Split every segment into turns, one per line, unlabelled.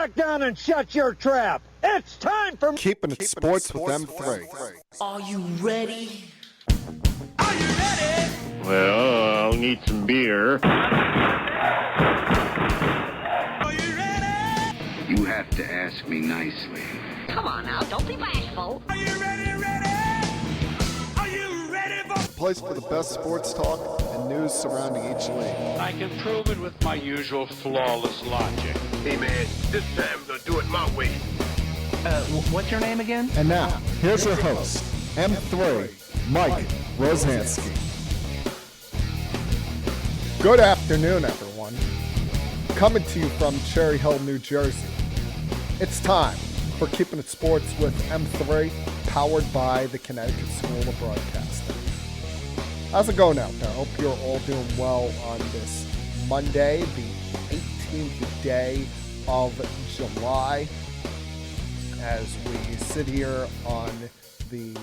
back down and shut your trap. It's time for
Keeping it sports with M3.
Are you ready?
Are you ready?
Well, I'll need some beer.
Are you ready?
You have to ask me nicely.
Come on now, don't be bashful.
Are you ready? Are you ready for...
Place for the best sports talk and news surrounding each league.
I can prove it with my usual flawless logic.
Hey man, this time we're gonna do it my way.
What's your name again?
And now, here's your host, M3, Mike Rosansky. Good afternoon, everyone. Coming to you from Cherry Hill, New Jersey. It's time for Keeping It Sports with M3, powered by the Connecticut School of Broadcasting. How's it going out there? I hope you're all doing well on this Monday, the 18th day of July, as we sit here on the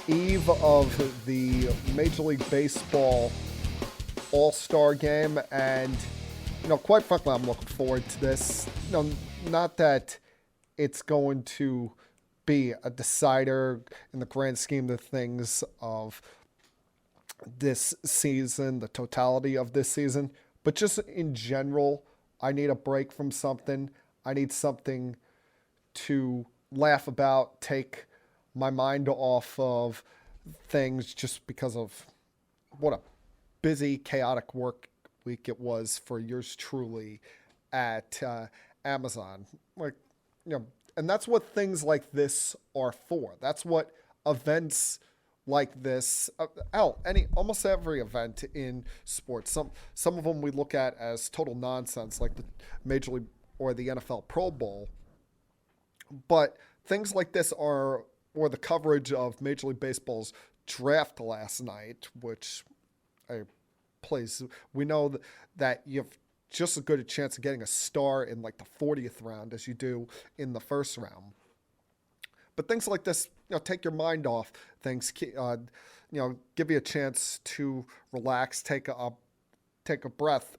eve of the Major League Baseball All-Star Game. And, quite frankly, I'm looking forward to this. Not that it's going to be a decider in the grand scheme of things of this season, the totality of this season, but just in general, I need a break from something. I need something to laugh about, take my mind off of things, just because of what a busy, chaotic work week it was for yours truly at Amazon. And that's what things like this are for. That's what events like this, almost every event in sports. Some of them we look at as total nonsense, like the Major League or the NFL Pro Bowl. But things like this or the coverage of Major League Baseball's draft last night, which we know that you have just as good a chance of getting a star in like the 40th round as you do in the first round. But things like this, take your mind off things, give you a chance to relax, take a breath.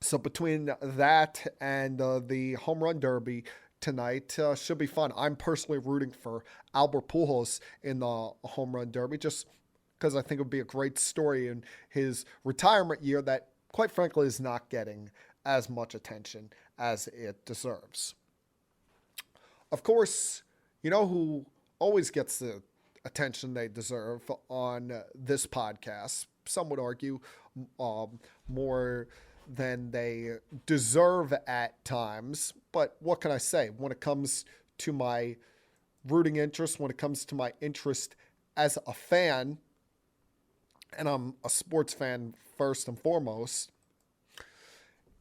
So between that and the home run derby tonight, should be fun. I'm personally rooting for Albert Pujols in the home run derby, just because I think it would be a great story in his retirement year that, quite frankly, is not getting as much attention as it deserves. Of course, you know who always gets the attention they deserve on this podcast? Some would argue more than they deserve at times. But what can I say? When it comes to my rooting interest, when it comes to my interest as a fan, and I'm a sports fan first and foremost,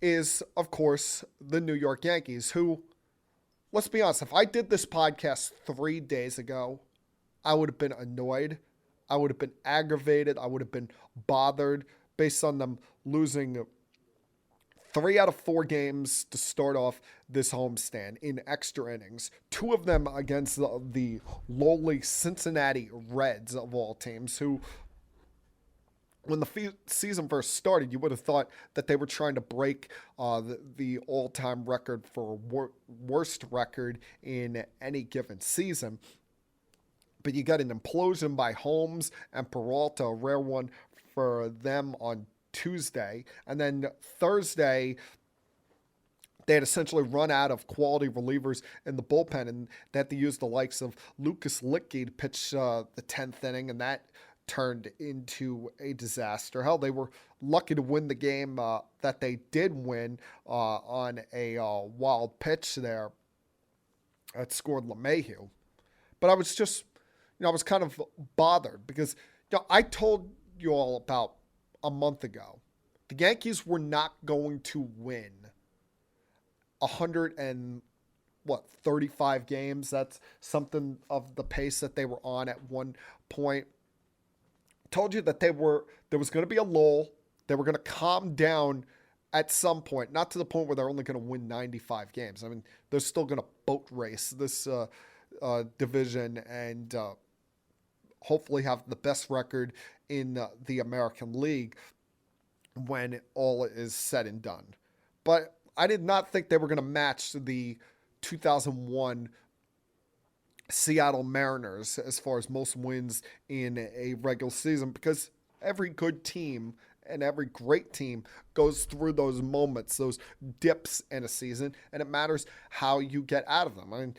is, of course, the New York Yankees, who, let's be honest, if I did this podcast 3 days ago, I would have been annoyed. I would have been aggravated. I would have been bothered based on them losing 3 out of 4 games to start off this homestand in extra innings. 2 of them against the lowly Cincinnati Reds of all teams, who, when the season first started, you would have thought that they were trying to break the all-time record for worst record in any given season. But you got an implosion by Holmes and Peralta, a rare one for them on Tuesday. And then Thursday, they had essentially run out of quality relievers in the bullpen, and they had to use the likes of Lucas Littke to pitch the 10th inning, and that turned into a disaster. Hell, they were lucky to win the game that they did win on a wild pitch there that scored LeMahieu. But I was just, I was kind of bothered because, I told you all about a month ago, the Yankees were not going to win 35 games. That's something of the pace that they were on at one point. Told you that there was going to be a lull. They were going to calm down at some point, not to the point where they're only going to win 95 games. I mean, they're still going to boat race this division and hopefully have the best record in the American League when all is said and done. But I did not think they were going to match the 2001 Seattle Mariners as far as most wins in a regular season, because every good team and every great team goes through those moments, those dips in a season, and it matters how you get out of them. I mean,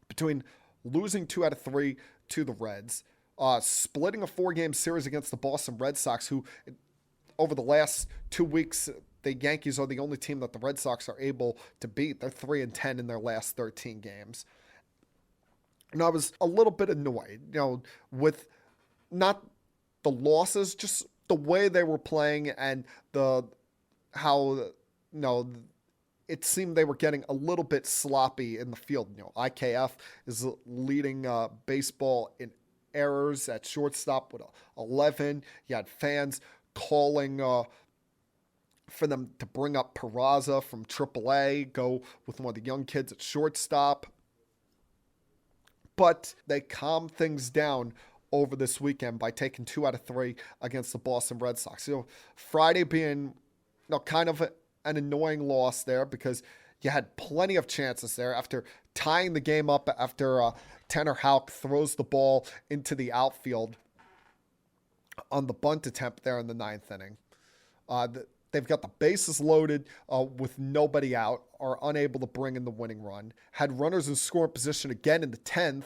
between losing 2 out of 3 to the Reds, splitting a 4-game series against the Boston Red Sox, who over the last 2 weeks, the Yankees are the only team that the Red Sox are able to beat. They're 3-10 in their last 13 games. And I was a little bit annoyed, with not the losses, just the way they were playing and how it seemed they were getting a little bit sloppy in the field. IKF is leading baseball in errors at shortstop with 11. You had fans calling for them to bring up Peraza from AAA, go with one of the young kids at shortstop. But they calmed things down over this weekend by taking 2 out of 3 against the Boston Red Sox. Friday being kind of an annoying loss there, because you had plenty of chances there after tying the game up after Tanner Houck throws the ball into the outfield on the bunt attempt there in the 9th inning. They've got the bases loaded with nobody out, are unable to bring in the winning run. Had runners in scoring position again in the 10th,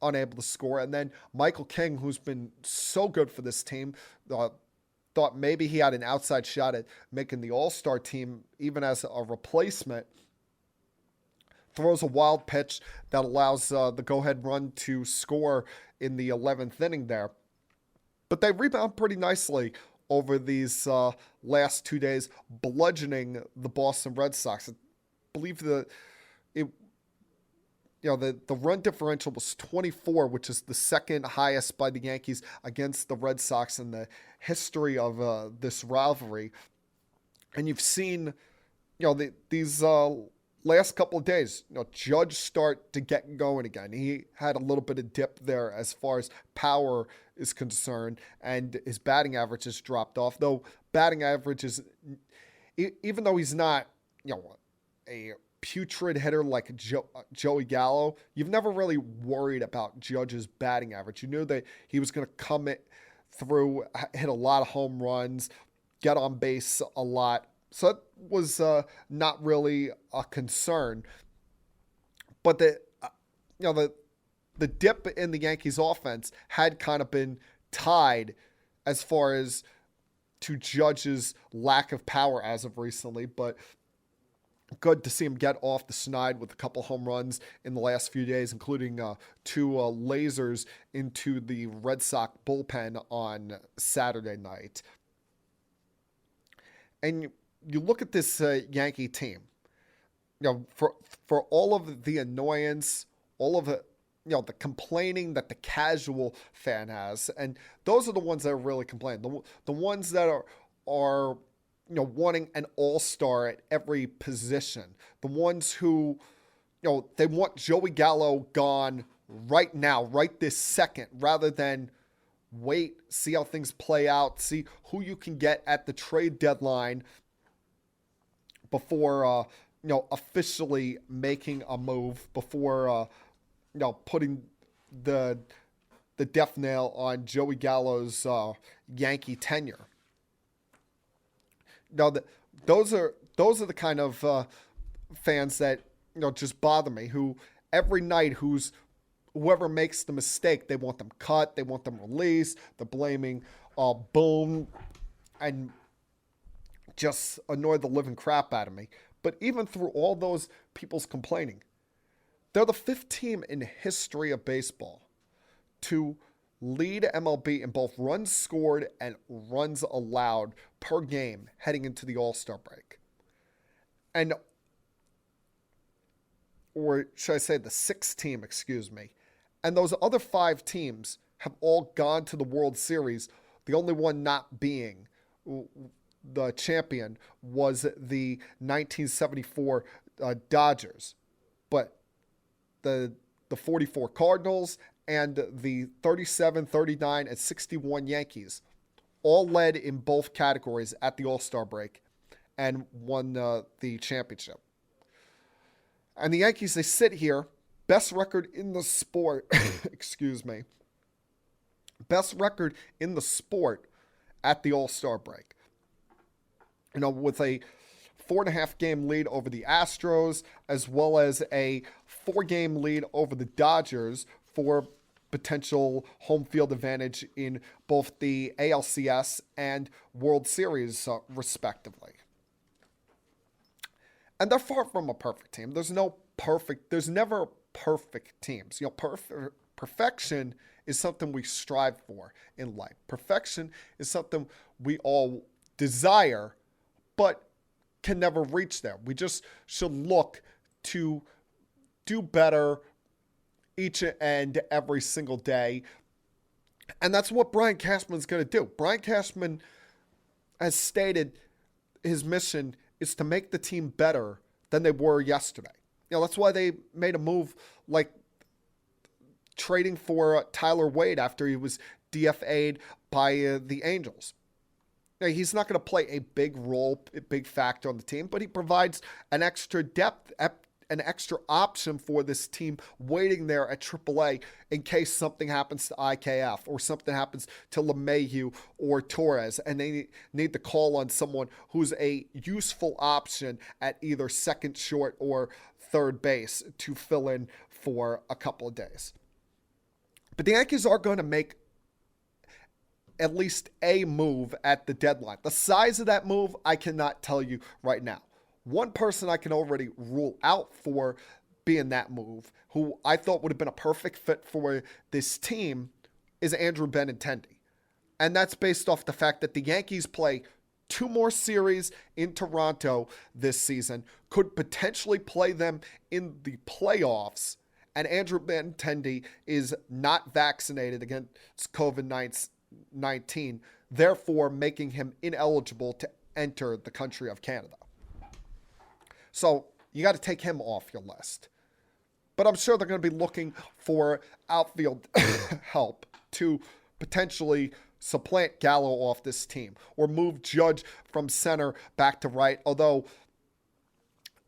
unable to score. And then Michael King, who's been so good for this team, thought maybe he had an outside shot at making the All-Star team, even as a replacement. Throws a wild pitch that allows the go-ahead run to score in the 11th inning there. But they rebound pretty nicely over these last 2 days, bludgeoning the Boston Red Sox. I believe the run differential was 24, which is the second highest by the Yankees against the Red Sox in the history of this rivalry. And you've seen, these last couple of days, Judge start to get going again. He had a little bit of dip there as far as power is concerned, and his batting average has dropped off. Though batting average is, even though he's not, a putrid hitter like Joey Gallo, you've never really worried about Judge's batting average. You knew that he was going to come through, hit a lot of home runs, get on base a lot. So that was not really a concern. But the dip in the Yankees offense had kind of been tied as far as to Judge's lack of power as of recently. But good to see him get off the schneid with a couple home runs in the last few days, including 2 lasers into the Red Sox bullpen on Saturday night. And you look at this Yankee team, for all of the annoyance, all of the, the complaining that the casual fan has, and those are the ones that are really complaining. The ones that are wanting an all-star at every position. The ones who, they want Joey Gallo gone right now, right this second, rather than wait, see how things play out, see who you can get at the trade deadline before, officially making a move, before, putting the death nail on Joey Gallo's Yankee tenure. Now, those are the kind of fans that just bother me. Who every night, whoever makes the mistake, they want them cut, they want them released. They're blaming Boom, and just annoy the living crap out of me. But even through all those people's complaining, they're the 5th team in history of baseball to lead MLB in both runs scored and runs allowed per game heading into the All-Star break. Or should I say the 6th team, And those other 5 teams have all gone to the World Series. The only one not being the champion was the 1974 Dodgers. But the 44 Cardinals and the 37, 39, and 61 Yankees all led in both categories at the All-Star break. and won the championship. And the Yankees, they sit here, best record in the sport, excuse me, best record in the sport at the All-Star break. With a 4.5 game lead over the Astros, as well as a 4-game lead over the Dodgers for potential home field advantage in both the ALCS and World Series, respectively. And they're far from a perfect team. There's never perfect teams. Perfection is something we strive for in life. Perfection is something we all desire, but can never reach there. We just should look to do better each and every single day. And that's what Brian Cashman's going to do. Brian Cashman has stated his mission is to make the team better than they were yesterday. That's why they made a move like trading for Tyler Wade after he was DFA'd by the Angels. He's not going to play a big role, a big factor on the team, but he provides an extra depth, an extra option for this team waiting there at AAA in case something happens to IKF or something happens to LeMahieu or Torres, and they need to call on someone who's a useful option at either second, short, or third base to fill in for a couple of days. But the Yankees are going to make at least a move at the deadline. The size of that move, I cannot tell you right now. One person I can already rule out for being that move, who I thought would have been a perfect fit for this team, is Andrew Benintendi. And that's based off the fact that the Yankees play 2 more series in Toronto this season, could potentially play them in the playoffs, and Andrew Benintendi is not vaccinated against COVID-19, therefore making him ineligible to enter the country of Canada. So you got to take him off your list. But I'm sure they're going to be looking for outfield help to potentially supplant Gallo off this team or move Judge from center back to right. Although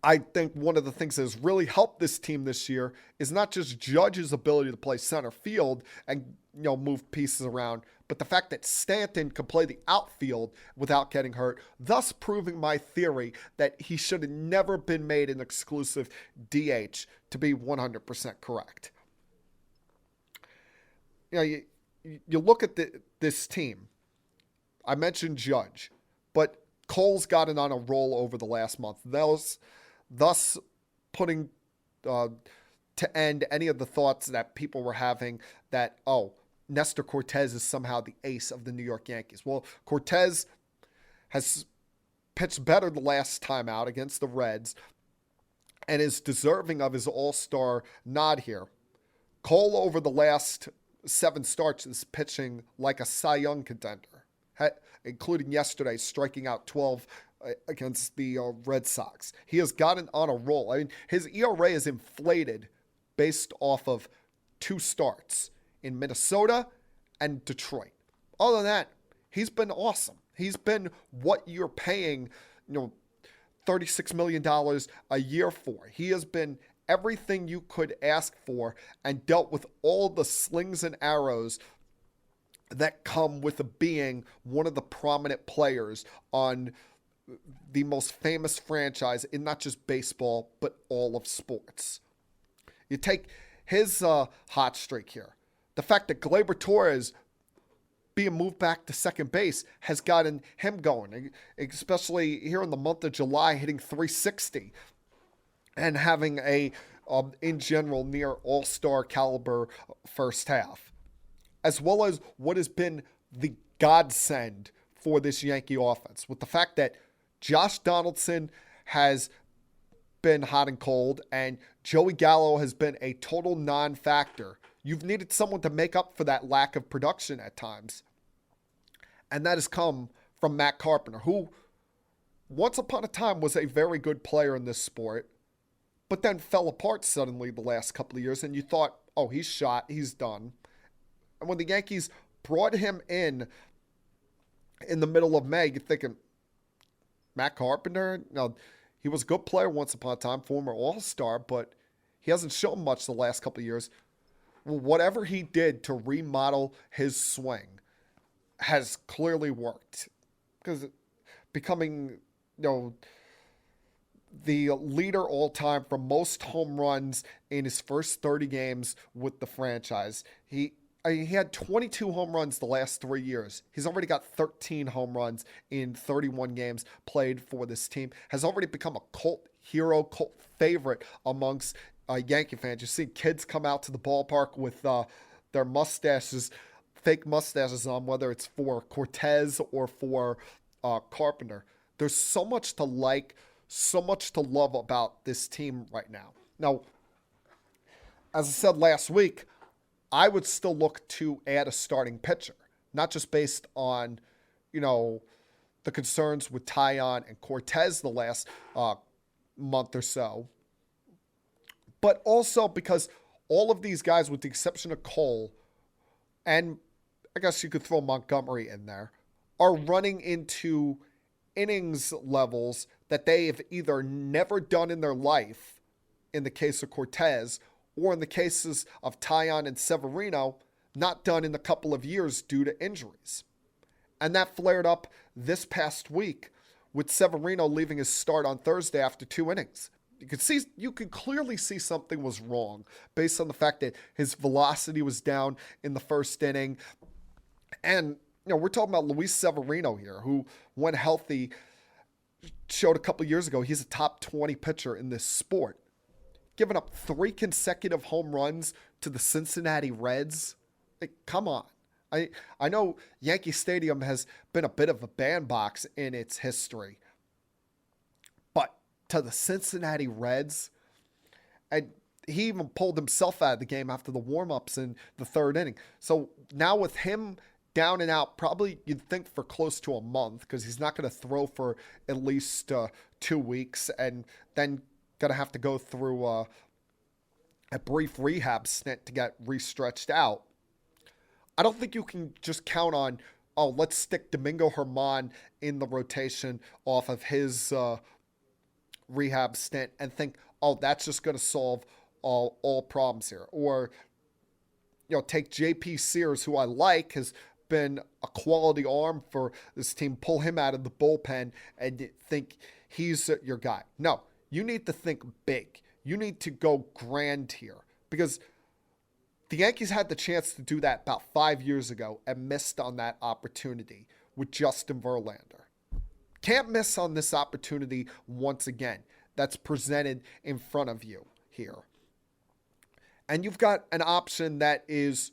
I think one of the things that has really helped this team this year is not just Judge's ability to play center field and move pieces around, but the fact that Stanton could play the outfield without getting hurt, thus proving my theory that he should have never been made an exclusive DH to be 100% correct. You look at this team. I mentioned Judge, but Cole's gotten on a roll over the last month. Thus putting to end any of the thoughts that people were having that, Nestor Cortez is somehow the ace of the New York Yankees. Well, Cortez has pitched better the last time out against the Reds and is deserving of his all-star nod here. Cole, over the last 7 starts, is pitching like a Cy Young contender, including yesterday striking out 12 against the Red Sox. He has gotten on a roll. I mean, his ERA is inflated based off of 2 starts in Minnesota and Detroit. Other than that, he's been awesome. He's been what you're paying, $36 million a year for. He has been everything you could ask for and dealt with all the slings and arrows that come with being one of the prominent players on the most famous franchise in not just baseball, but all of sports. You take his hot streak here. The fact that Gleyber Torres being moved back to second base has gotten him going, especially here in the month of July, hitting .360 and having a, in general, near all-star caliber first half, as well as what has been the godsend for this Yankee offense, with the fact that Josh Donaldson has been hot and cold and Joey Gallo has been a total non-factor. You've needed someone to make up for that lack of production at times. And that has come from Matt Carpenter, who once upon a time was a very good player in this sport, but then fell apart suddenly the last couple of years. And you thought, he's shot, he's done. And when the Yankees brought him in the middle of May, you're thinking, Matt Carpenter, he was a good player once upon a time, former All-Star, but he hasn't shown much the last couple of years. Well, whatever he did to remodel his swing has clearly worked, because becoming, the leader all time for most home runs in his first 30 games with the franchise. He had 22 home runs the last 3 years. He's already got 13 home runs in 31 games played for this team. Has already become a cult hero, cult favorite amongst Yankee fans. You see kids come out to the ballpark with their mustaches, fake mustaches on, whether it's for Cortez or for Carpenter. There's so much to like, so much to love about this team right now. Now, as I said last week, I would still look to add a starting pitcher, not just based on, the concerns with Taillon and Cortez the last month or so, but also because all of these guys, with the exception of Cole, and I guess you could throw Montgomery in there, are running into innings levels that they have either never done in their life, in the case of Cortez, or in the cases of Taillon and Severino, not done in a couple of years due to injuries. And that flared up this past week with Severino leaving his start on Thursday after 2 innings. You could clearly see something was wrong based on the fact that his velocity was down in the first inning. And, we're talking about Luis Severino here, who, when healthy, showed a couple years ago he's a top 20 pitcher in this sport. Giving up 3 consecutive home runs to the Cincinnati Reds. Come on. I know Yankee Stadium has been a bit of a bandbox in its history, but to the Cincinnati Reds, and he even pulled himself out of the game after the warm-ups in the 3rd inning. So now with him down and out, probably you'd think for close to a month, because he's not going to throw for at least 2 weeks, and then going to have to go through a brief rehab stint to get restretched out. I don't think you can just count on, let's stick Domingo Germán in the rotation off of his rehab stint and think, that's just going to solve all problems here. Or, take J.P. Sears, who I like, has been a quality arm for this team, pull him out of the bullpen and think he's your guy. No, you need to think big. You need to go grand here, because the Yankees had the chance to do that about 5 years ago and missed on that opportunity with Justin Verlander. Can't miss on this opportunity once again that's presented in front of you here. And you've got an option that is,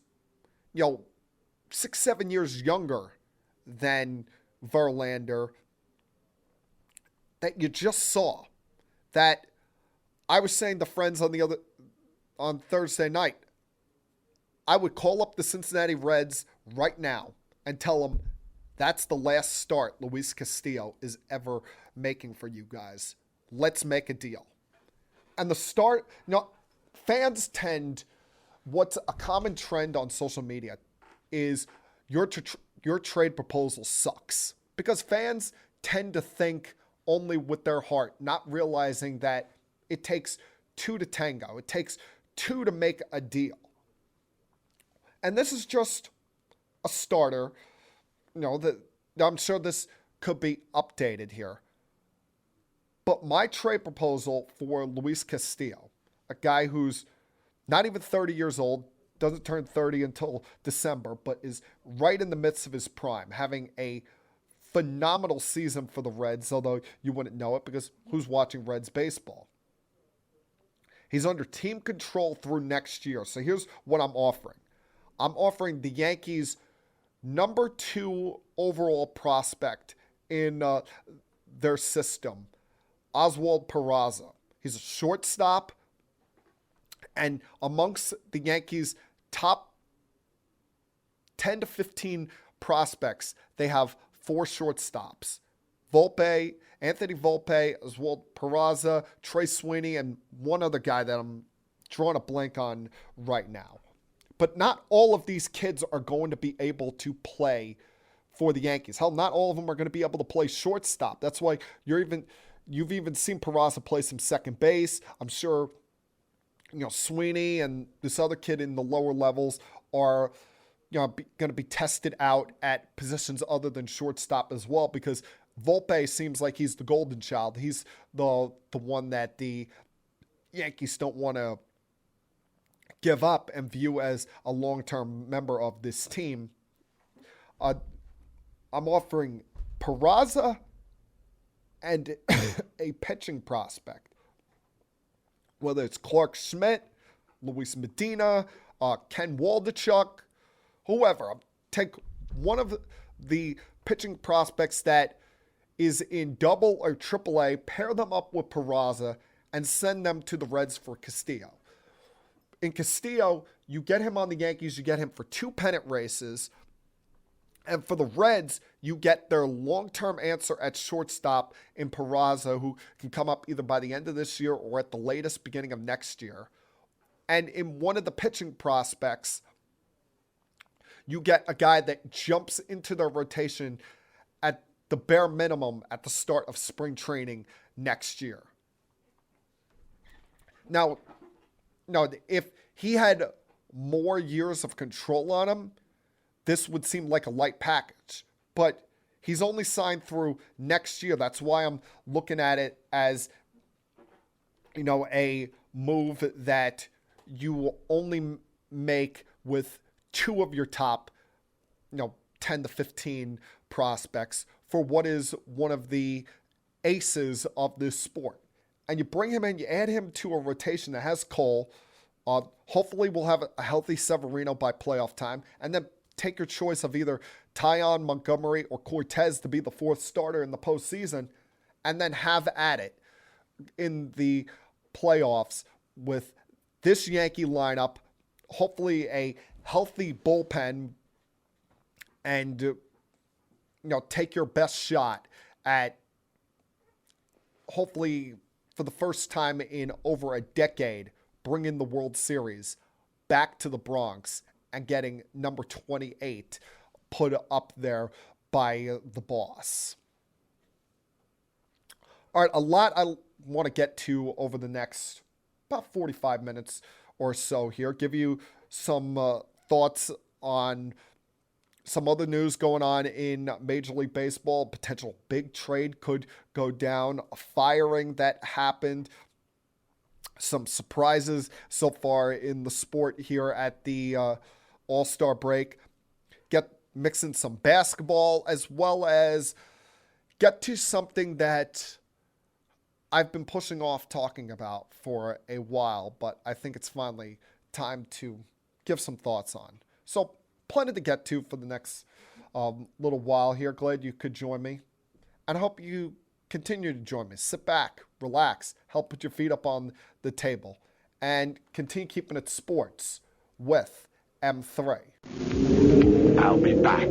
6-7 years younger than Verlander that you just saw. That I was saying to friends on Thursday night, I would call up the Cincinnati Reds right now and tell them that's the last start Luis Castillo is ever making for you guys. Let's make a deal. And the start, fans tend, what's a common trend on social media is your trade proposal sucks, because fans tend to think only with their heart, not realizing that it takes 2 to tango. It takes 2 to make a deal. And this is just a starter. I'm sure this could be updated here. But my trade proposal for Luis Castillo, a guy who's not even 30 years old, doesn't turn 30 until December, but is right in the midst of his prime, having a phenomenal season for the Reds, although you wouldn't know it because who's watching Reds baseball? He's under team control through next year. So here's what I'm offering. I'm offering the Yankees number 2 overall prospect in their system, Oswald Peraza. He's a shortstop, and amongst the Yankees' top 10 to 15 prospects, they have 4 shortstops. Volpe, Anthony Volpe, Oswald Peraza, Trey Sweeney, and one other guy that I'm drawing a blank on right now. But not all of these kids are going to be able to play for the Yankees. Hell, not all of them are going to be able to play shortstop. That's why you've even seen Peraza play some second base. I'm sure, Sweeney and this other kid in the lower levels are, going to be tested out at positions other than shortstop as well, because Volpe seems like he's the golden child. He's the one that the Yankees don't want to give up and view as a long-term member of this team. I'm offering Peraza and a pitching prospect, whether it's Clark Schmidt, Luis Medina, Ken Waldichuk, whoever. Take one of the pitching prospects that is in double or triple A, pair them up with Peraza, and send them to the Reds for Castillo. In Castillo, you get him on the Yankees, you get him for 2 pennant races. And for the Reds, you get their long-term answer at shortstop in Peraza, who can come up either by the end of this year or at the latest beginning of next year. And in one of the pitching prospects, you get a guy that jumps into their rotation at the bare minimum at the start of spring training next year. Now, if he had more years of control on him, this would seem like a light package. But he's only signed through next year. That's why I'm looking at it as, a move that you only make with 2 of your top, 10 to 15 prospects for what is one of the aces of this sport. And you bring him in, you add him to a rotation that has Cole. Hopefully we'll have a healthy Severino by playoff time. And then take your choice of either Tyon, Montgomery, or Cortez to be the 4th starter in the postseason. And then have at it in the playoffs with this Yankee lineup. Hopefully a healthy bullpen. And, take your best shot at hopefully for the first time in over a decade, bringing the World Series back to the Bronx and getting number 28 put up there by the boss. All right, a lot I want to get to over the next about 45 minutes or so here. Give you some thoughts on some other news going on in Major League Baseball. Potential big trade could go down. A firing that happened. Some surprises so far in the sport here at the All-Star break. Mix in some basketball, as well as get to something that I've been pushing off talking about for a while, but I think it's finally time to give some thoughts on. So plenty to get to for the next little while here. Glad you could join me. And I hope you continue to join me. Sit back, relax, help put your feet up on the table, and continue keeping it sports with M3.
I'll be back.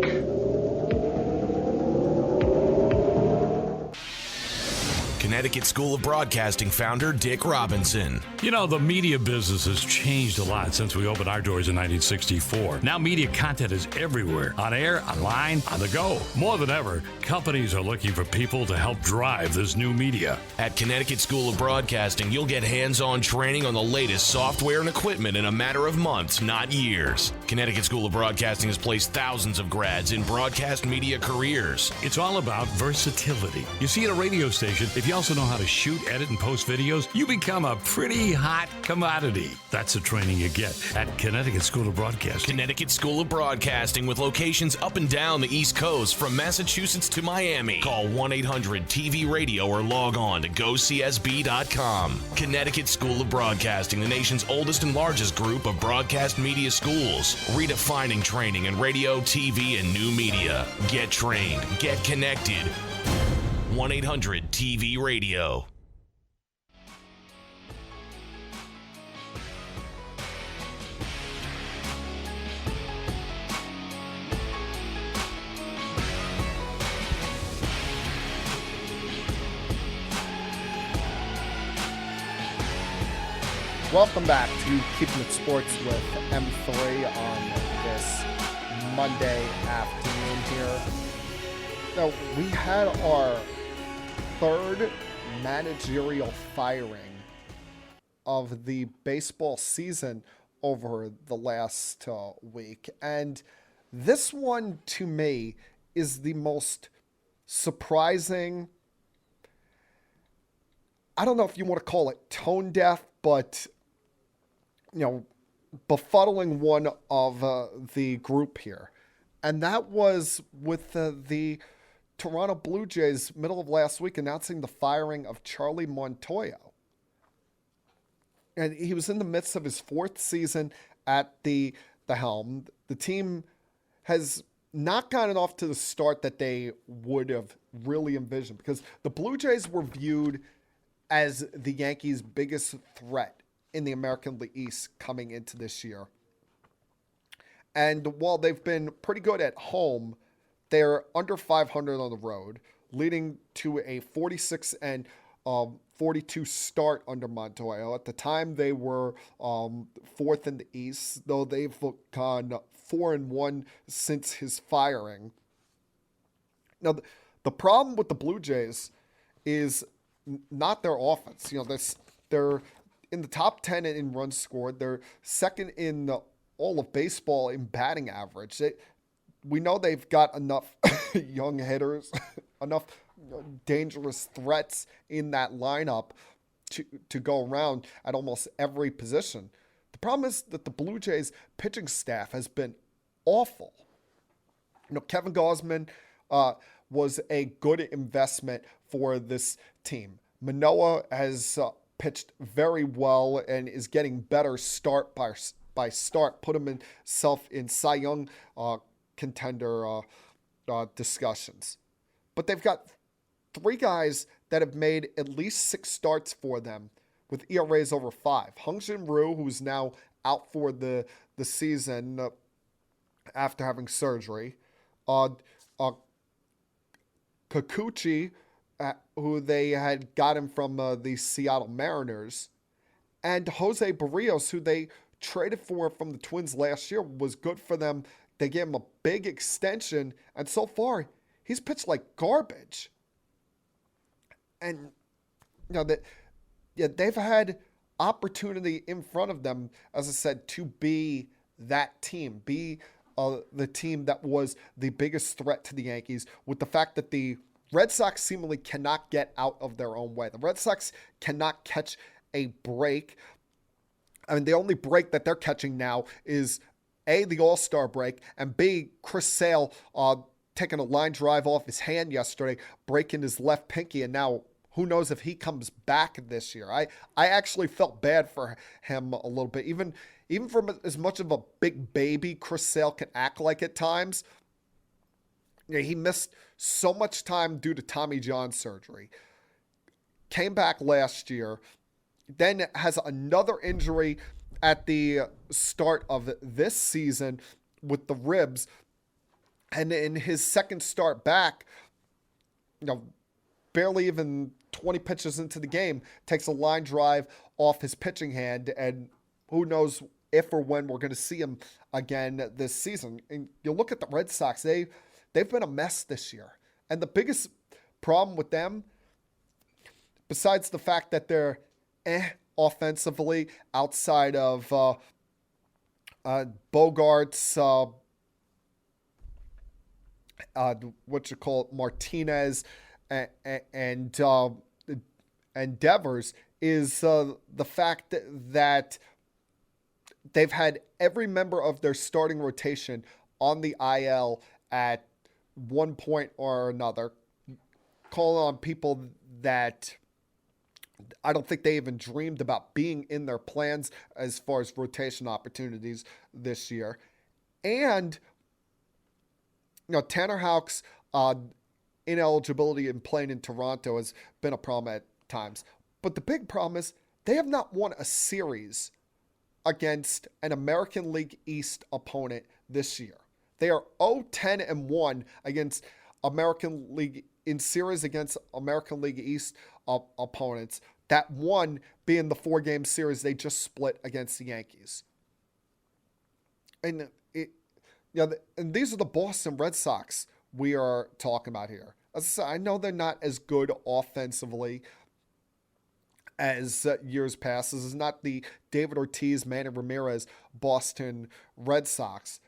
Connecticut School of Broadcasting founder Dick Robinson.
You know, the media business has changed a lot since we opened our doors in 1964. Now media content is everywhere, on air, online, on the go. More than ever, companies are looking for people to help drive this new media.
At Connecticut School of Broadcasting, you'll get hands-on training on the latest software and equipment in a matter of months, not years. Connecticut School of Broadcasting has placed thousands of grads in broadcast media careers.
It's all about versatility. You see, at a radio station, if you also know how to shoot, edit, and post videos, you become a pretty hot commodity. That's the training you get at Connecticut School of Broadcasting.
Connecticut School of Broadcasting, with locations up and down the East Coast, from Massachusetts to Miami. Call 1-800-TV-RADIO or log on to gocsb.com. Connecticut School of Broadcasting, the nation's oldest and largest group of broadcast media schools, redefining training in radio, TV, and new media. Get trained. Get connected. 1-800-TV-RADIO.
Welcome back to Keeping It Sports with M3 on this Monday afternoon here. Now, we had our third managerial firing of the baseball season over the last week. And this one, to me, is the most surprising. I don't know if you want to call it tone deaf, but, befuddling one of the group here. And that was with the Toronto Blue Jays middle of last week announcing the firing of Charlie Montoyo. And he was in the midst of his fourth season at the helm. The team has not gotten off to the start that they would have really envisioned, because the Blue Jays were viewed as the Yankees' biggest threat in the American League East coming into this year. And while they've been pretty good at home, they're under 500 on the road, leading to a 46 and 42 start under Montoyo. At the time, they were fourth in the East, though they've gone 4-1 since his firing. Now, the problem with the Blue Jays is not their offense. They're in the top 10 in runs scored. They're second in all of baseball in batting average. We know they've got enough young hitters, enough dangerous threats in that lineup to go around at almost every position. The problem is that the Blue Jays pitching staff has been awful. Kevin Gausman was a good investment for this team. Manoah has pitched very well and is getting better start by start. Put himself in Cy Young contender discussions. But they've got three guys that have made at least 6 starts for them with ERAs over 5. Hyun-Jin Ryu, who's now out for the season after having surgery. Kikuchi, who they had gotten from the Seattle Mariners. And Jose Barrios, who they traded for from the Twins last year, was good for them. They gave him a big extension, and so far, he's pitched like garbage. And they've had opportunity in front of them, as I said, to be that team, be the team that was the biggest threat to the Yankees, with the fact that the Red Sox seemingly cannot get out of their own way. The Red Sox cannot catch a break. I mean, the only break that they're catching now is A, the All-Star break, and B, Chris Sale taking a line drive off his hand yesterday, breaking his left pinky, and now who knows if he comes back this year. I actually felt bad for him a little bit. Even from as much of a big baby Chris Sale can act like at times, he missed so much time due to Tommy John surgery. Came back last year, then has another injury at the start of this season with the ribs. And in his second start back, barely even 20 pitches into the game, takes a line drive off his pitching hand, and who knows if or when we're going to see him again this season. And you look at the Red Sox, they've been a mess this year. And the biggest problem with them, besides the fact that they're offensively outside of Bogarts, Martinez, and Devers, is the fact that they've had every member of their starting rotation on the IL at one point or another, calling on people that I don't think they even dreamed about being in their plans as far as rotation opportunities this year. And, Tanner Houck's ineligibility in playing in Toronto has been a problem at times. But the big problem is they have not won a series against an American League East opponent this year. They are 0-10-1 against American League in series against American League East opponents. That one being the 4-game series they just split against the Yankees. And and these are the Boston Red Sox, we are talking about here. As I said, I know they're not as good offensively as years past. This is not the David Ortiz, Manny Ramirez, Boston Red Sox.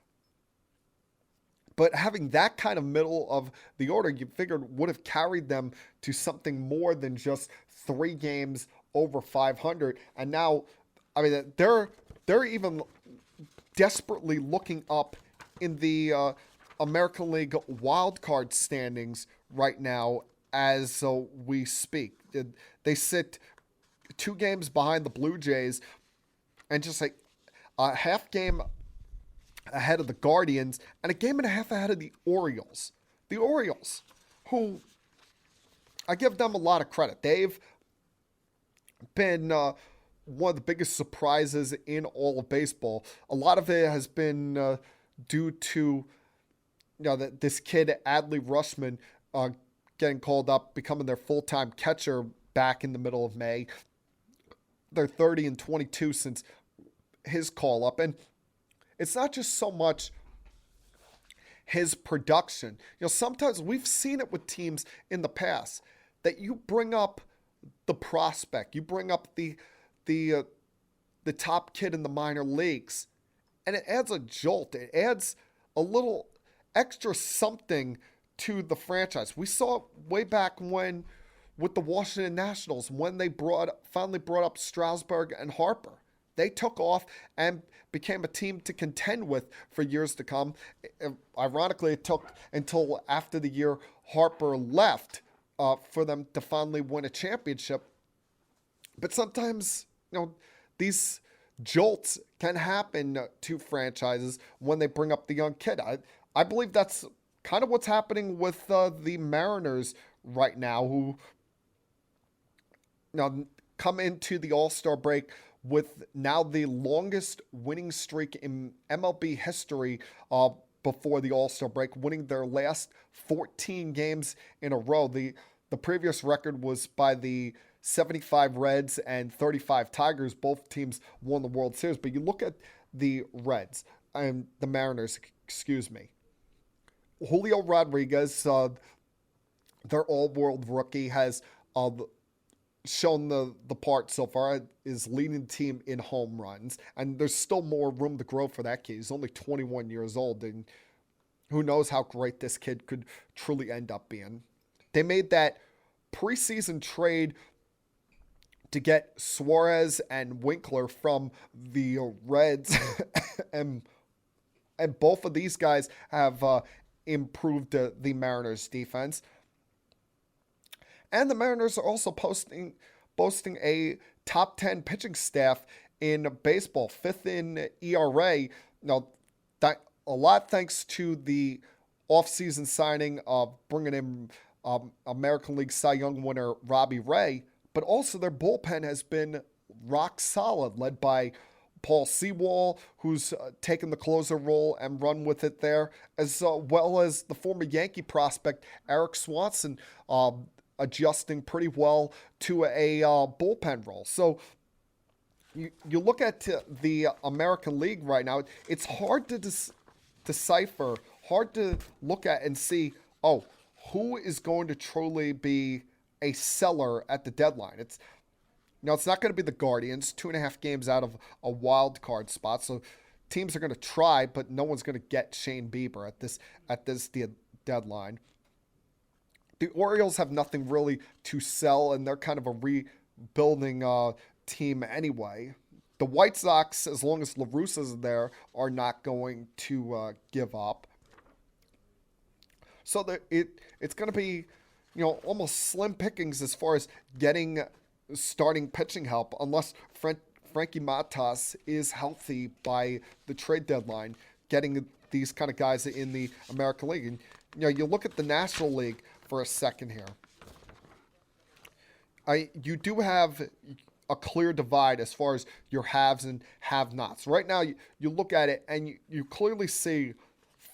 But having that kind of middle of the order, you figured would have carried them to something more than just 3 games over 500. And now, I mean, they're even desperately looking up in the American League wildcard standings right now as we speak. They sit 2 games behind the Blue Jays and just like a half game ahead of the Guardians and a game and a half ahead of the Orioles. The Orioles, who I give them a lot of credit. They've been one of the biggest surprises in all of baseball. A lot of it has been due to this kid Adley Rutschman getting called up, becoming their full-time catcher back in the middle of May. They're 30-22 since his call up, and it's not just so much his production. Sometimes we've seen it with teams in the past that you bring up the prospect, you bring up the top kid in the minor leagues, and it adds a jolt. It adds a little extra something to the franchise. We saw it way back when with the Washington Nationals when they finally brought up Strasburg and Harper. They took off and became a team to contend with for years to come. Ironically, it took until after the year Harper left for them to finally win a championship. But sometimes, these jolts can happen to franchises when they bring up the young kid. I believe that's kind of what's happening with the Mariners right now, who come into the All-Star break with now the longest winning streak in MLB history before the All-Star break, winning their last 14 games in a row. The previous record was by the 75 Reds and 35 Tigers. Both teams won the World Series. But you look at the Reds and the Mariners, Julio Rodriguez, their all-world rookie, has shown the part so far, is leading the team in home runs, and there's still more room to grow for that kid. He's only 21 years old, and who knows how great this kid could truly end up being. They made that preseason trade to get Suarez and Winkler from the Reds, and both of these guys have improved the Mariners' defense. And the Mariners are also boasting a top 10 pitching staff in baseball, 5th in ERA. A lot thanks to the offseason signing of bringing in American League Cy Young winner Robbie Ray, but also their bullpen has been rock solid, led by Paul Sewall, who's taken the closer role and run with it there, as well as the former Yankee prospect Eric Swanson, adjusting pretty well to a bullpen role. So you look at the American League right now, it's hard to decipher, hard to look at and see, who is going to truly be a seller at the deadline. It's not going to be the Guardians, 2.5 games out of a wild card spot. So teams are going to try, but no one's going to get Shane Bieber at this deadline. The Orioles have nothing really to sell, and they're kind of a rebuilding team anyway. The White Sox, as long as La Russa's there, are not going to give up. So it's going to be, almost slim pickings as far as getting starting pitching help, unless Frankie Matas is healthy by the trade deadline, getting these kind of guys in the American League. And, you look at the National League for a second here. You do have a clear divide as far as your haves and have-nots. Right now, you look at it and you clearly see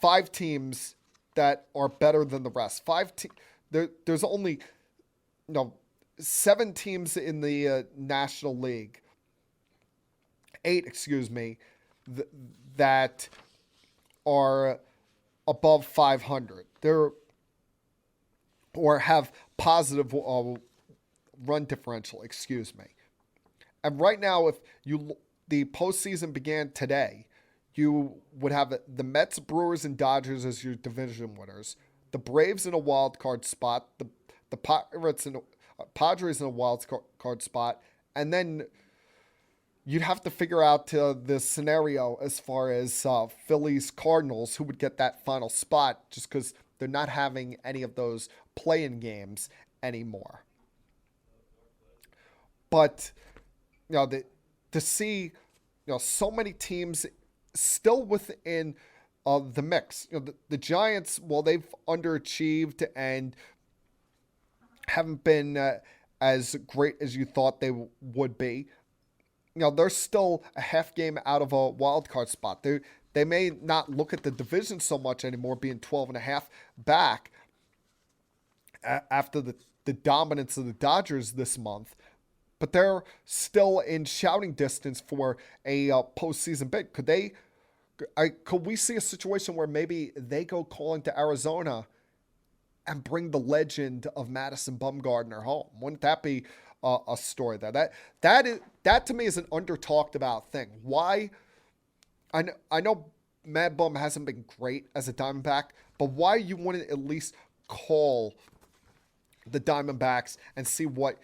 5 teams that are better than the rest. There's only 7 teams in the National League. 8, that are above 500. they're or have positive run differential, excuse me. And right now, if the postseason began today, you would have the Mets, Brewers, and Dodgers as your division winners. The Braves in a wild card spot. The Pirates and Padres in a wild card spot. And then you'd have to figure out the scenario as far as Phillies, Cardinals, who would get that final spot just because they're not having any of those play-in games anymore. But, to see, so many teams still within the mix. The Giants, while they've underachieved and haven't been as great as you thought they would be, they're still a half game out of a wild card spot. They may not look at the division so much anymore, being 12.5 back after the dominance of the Dodgers this month, but they're still in shouting distance for a postseason bid. Could we see a situation where maybe they go calling to Arizona and bring the legend of Madison Bumgarner home? Wouldn't that be a story there? That to me is an under-talked about thing. Why? I know Mad Bum hasn't been great as a Diamondback, but why you wouldn't at least call the Diamondbacks and see what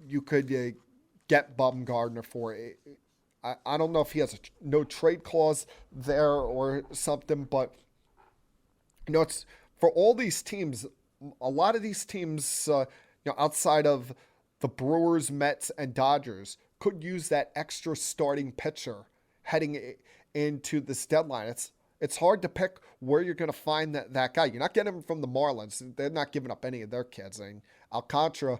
you could get Bumgarner for? I don't know if he has a no trade clause there or something, but it's for all these teams. A lot of these teams, outside of the Brewers, Mets, and Dodgers, could use that extra starting pitcher heading into this deadline. It's hard to pick where you're going to find that guy. You're not getting him from the Marlins. They're not giving up any of their kids. I mean, Alcantara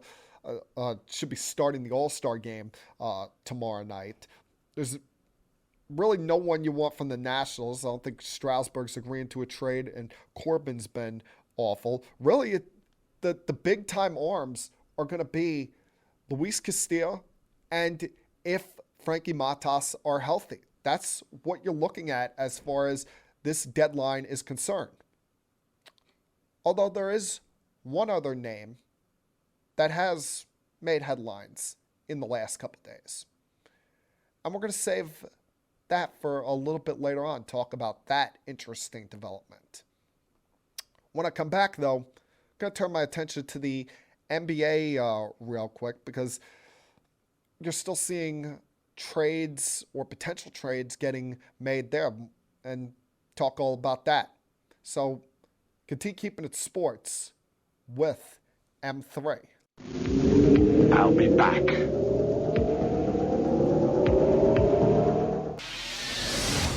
should be starting the All-Star game tomorrow night. There's really no one you want from the Nationals. I don't think Strasburg's agreeing to a trade, and Corbin's been awful. Really, the big-time arms are going to be Luis Castillo and if Frankie Matas are healthy. That's what you're looking at as far as this deadline is concerned. Although there is one other name that has made headlines in the last couple days. And we're going to save that for a little bit later on, talk about that interesting development. When I come back, though, I'm going to turn my attention to the NBA real quick, because you're still seeing trades or potential trades getting made there, and talk all about that. So continue keeping it sports with M3.
I'll be back.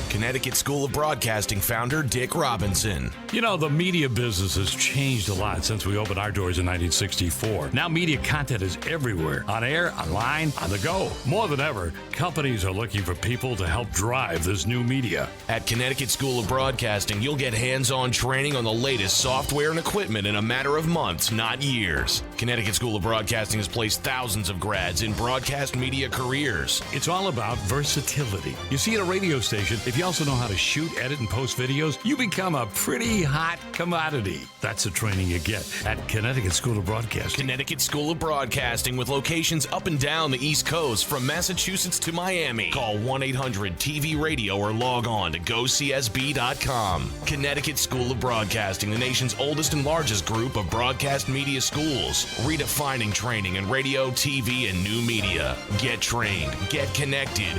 Connecticut School of Broadcasting founder Dick Robinson.
The media business has changed a lot since we opened our doors in 1964. Now media content is everywhere, on air, online, on the go. More than ever, companies are looking for people to help drive this new media.
At Connecticut School of Broadcasting, you'll get hands-on training on the latest software and equipment in a matter of months, not years. Connecticut School of Broadcasting has placed thousands of grads in broadcast media careers.
It's all about versatility. You see, at a radio station, if you also know how to shoot, edit, and post videos, you become a pretty hot commodity. That's the training you get at Connecticut School of Broadcasting.
Connecticut School of Broadcasting, with locations up and down the East Coast from Massachusetts to Miami. Call 1-800-TV-RADIO or log on to GoCSB.com. Connecticut School of Broadcasting, the nation's oldest and largest group of broadcast media schools, redefining training in radio, TV, and new media. Get trained. Get connected.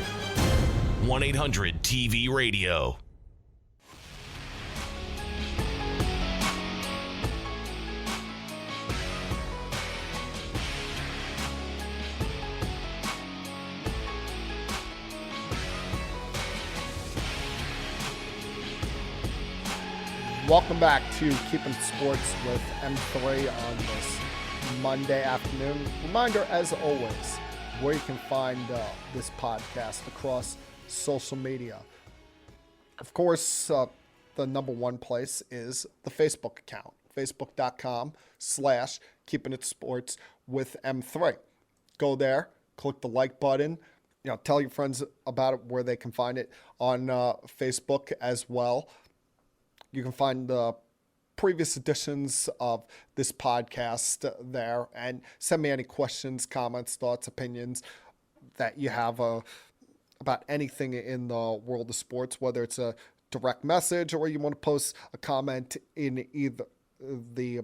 1-800-TV-RADIO.
Welcome back to Keeping Sports with M3 on this Monday afternoon. Reminder, as always, where you can find this podcast across social media. Of course, the number one place is the Facebook account, facebook.com/keepingitsports with M3. Go there, click the like button, tell your friends about it where they can find it on Facebook as well. You can find the previous editions of this podcast there, and send me any questions, comments, thoughts, opinions that you have about anything in the world of sports, whether it's a direct message or you want to post a comment in either the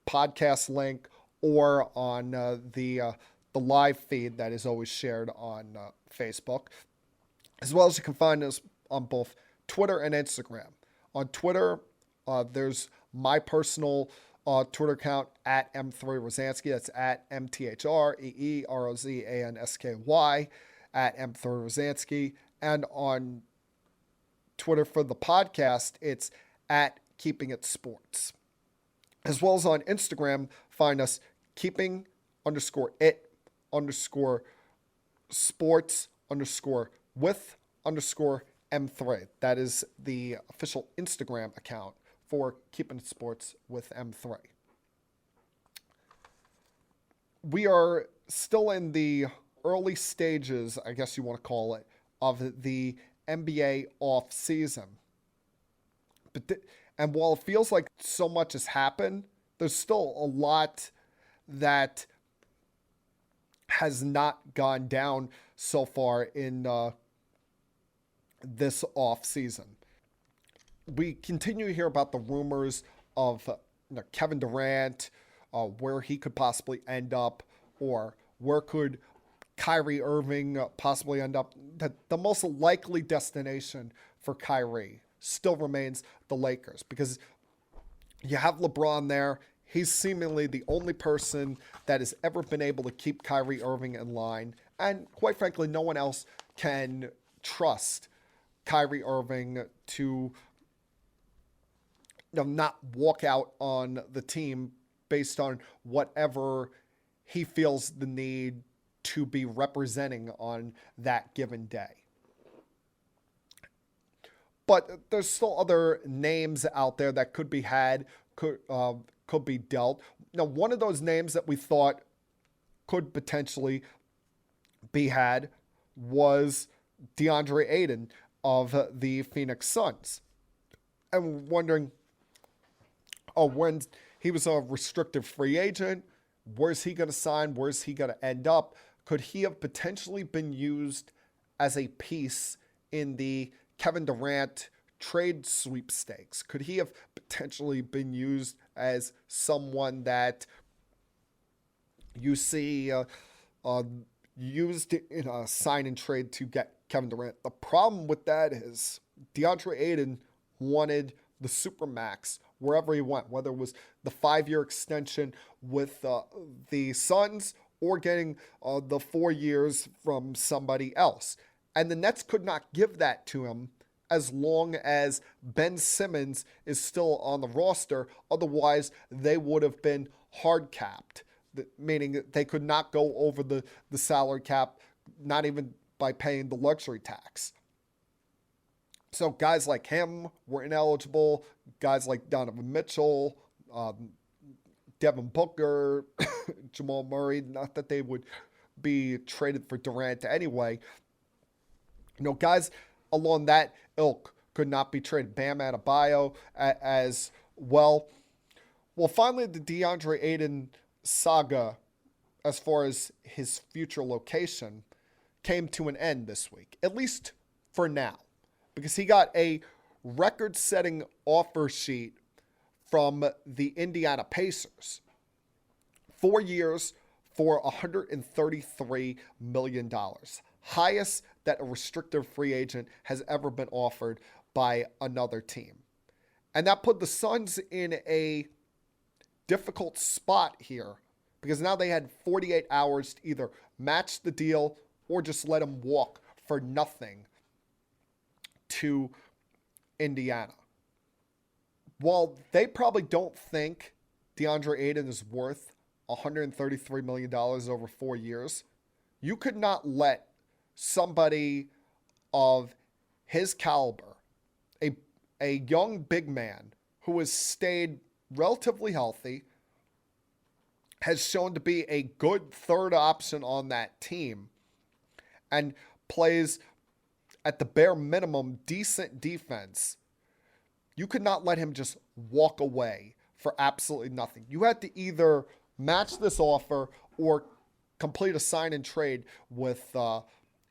podcast link or on the live feed that is always shared on Facebook, as well as you can find us on both Twitter and Instagram. On Twitter, there's my personal Twitter account at M3Rosansky. That's at MTHREEROZANSKY at M3Rosansky. And on Twitter for the podcast, it's at Keeping It Sports. As well as on Instagram, find us keeping_it_sports_with_M3. That is the official Instagram account for Keeping It Sports with M3. We are still in the early stages, I guess you want to call it, of the NBA off season. And while it feels like so much has happened, there's still a lot that has not gone down so far in this off season. We continue to hear about the rumors of Kevin Durant, where he could possibly end up, or where could Kyrie Irving possibly end up. The most likely destination for Kyrie still remains the Lakers, because you have LeBron there. He's seemingly the only person that has ever been able to keep Kyrie Irving in line. And quite frankly, no one else can trust Kyrie Irving to not walk out on the team based on whatever he feels the need to be representing on that given day. But there's still other names out there that could be had, could be dealt. Now, one of those names that we thought could potentially be had was Deandre Ayton of the Phoenix Suns. And we're wondering, when he was a restricted free agent, where's he going to sign? Where's he going to end up? Could he have potentially been used as a piece in the Kevin Durant trade sweepstakes? Could he have potentially been used as someone that you see used in a sign and trade to get Kevin Durant? The problem with that is DeAndre Ayton wanted the Supermax wherever he went, whether it was the 5-year extension with the Suns or getting the 4 years from somebody else. And the Nets could not give that to him as long as Ben Simmons is still on the roster. Otherwise, they would have been hard capped, meaning they could not go over the salary cap, not even by paying the luxury tax. So guys like him were ineligible. Guys like Donovan Mitchell, Devin Booker, Jamal Murray, not that they would be traded for Durant anyway. Guys along that ilk could not be traded. Bam Adebayo as well. Well, finally, the DeAndre Ayton saga, as far as his future location, came to an end this week, at least for now, because he got a record-setting offer sheet from the Indiana Pacers. 4 years for $133 million. Highest that a restricted free agent has ever been offered by another team. And that put the Suns in a difficult spot here, because now they had 48 hours to either match the deal or just let him walk for nothing to Indiana. While they probably don't think DeAndre Ayton is worth $133 million over 4 years, you could not let somebody of his caliber, a young big man who has stayed relatively healthy, has shown to be a good third option on that team, and plays at the bare minimum decent defense. You could not let him just walk away for absolutely nothing. You had to either match this offer or complete a sign and trade with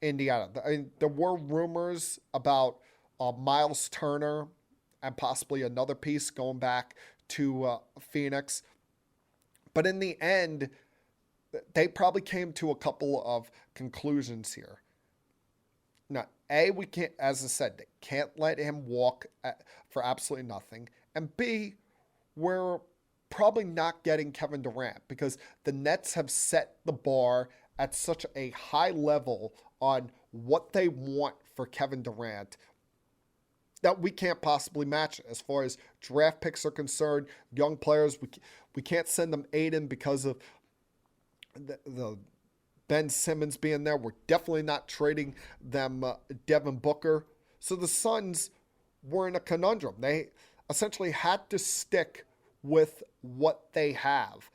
Indiana. I mean, there were rumors about Miles Turner and possibly another piece going back to Phoenix. But in the end, they probably came to a couple of conclusions here. Now, A, we can't, as I said, they can't let him walk for absolutely nothing. And B, we're probably not getting Kevin Durant because the Nets have set the bar at such a high level on what they want for Kevin Durant that we can't possibly match it. As far as draft picks are concerned, young players, we can't send them Ayton because of the Ben Simmons being there. We're definitely not trading them Devin Booker. So the Suns were in a conundrum. They essentially had to stick with what they have.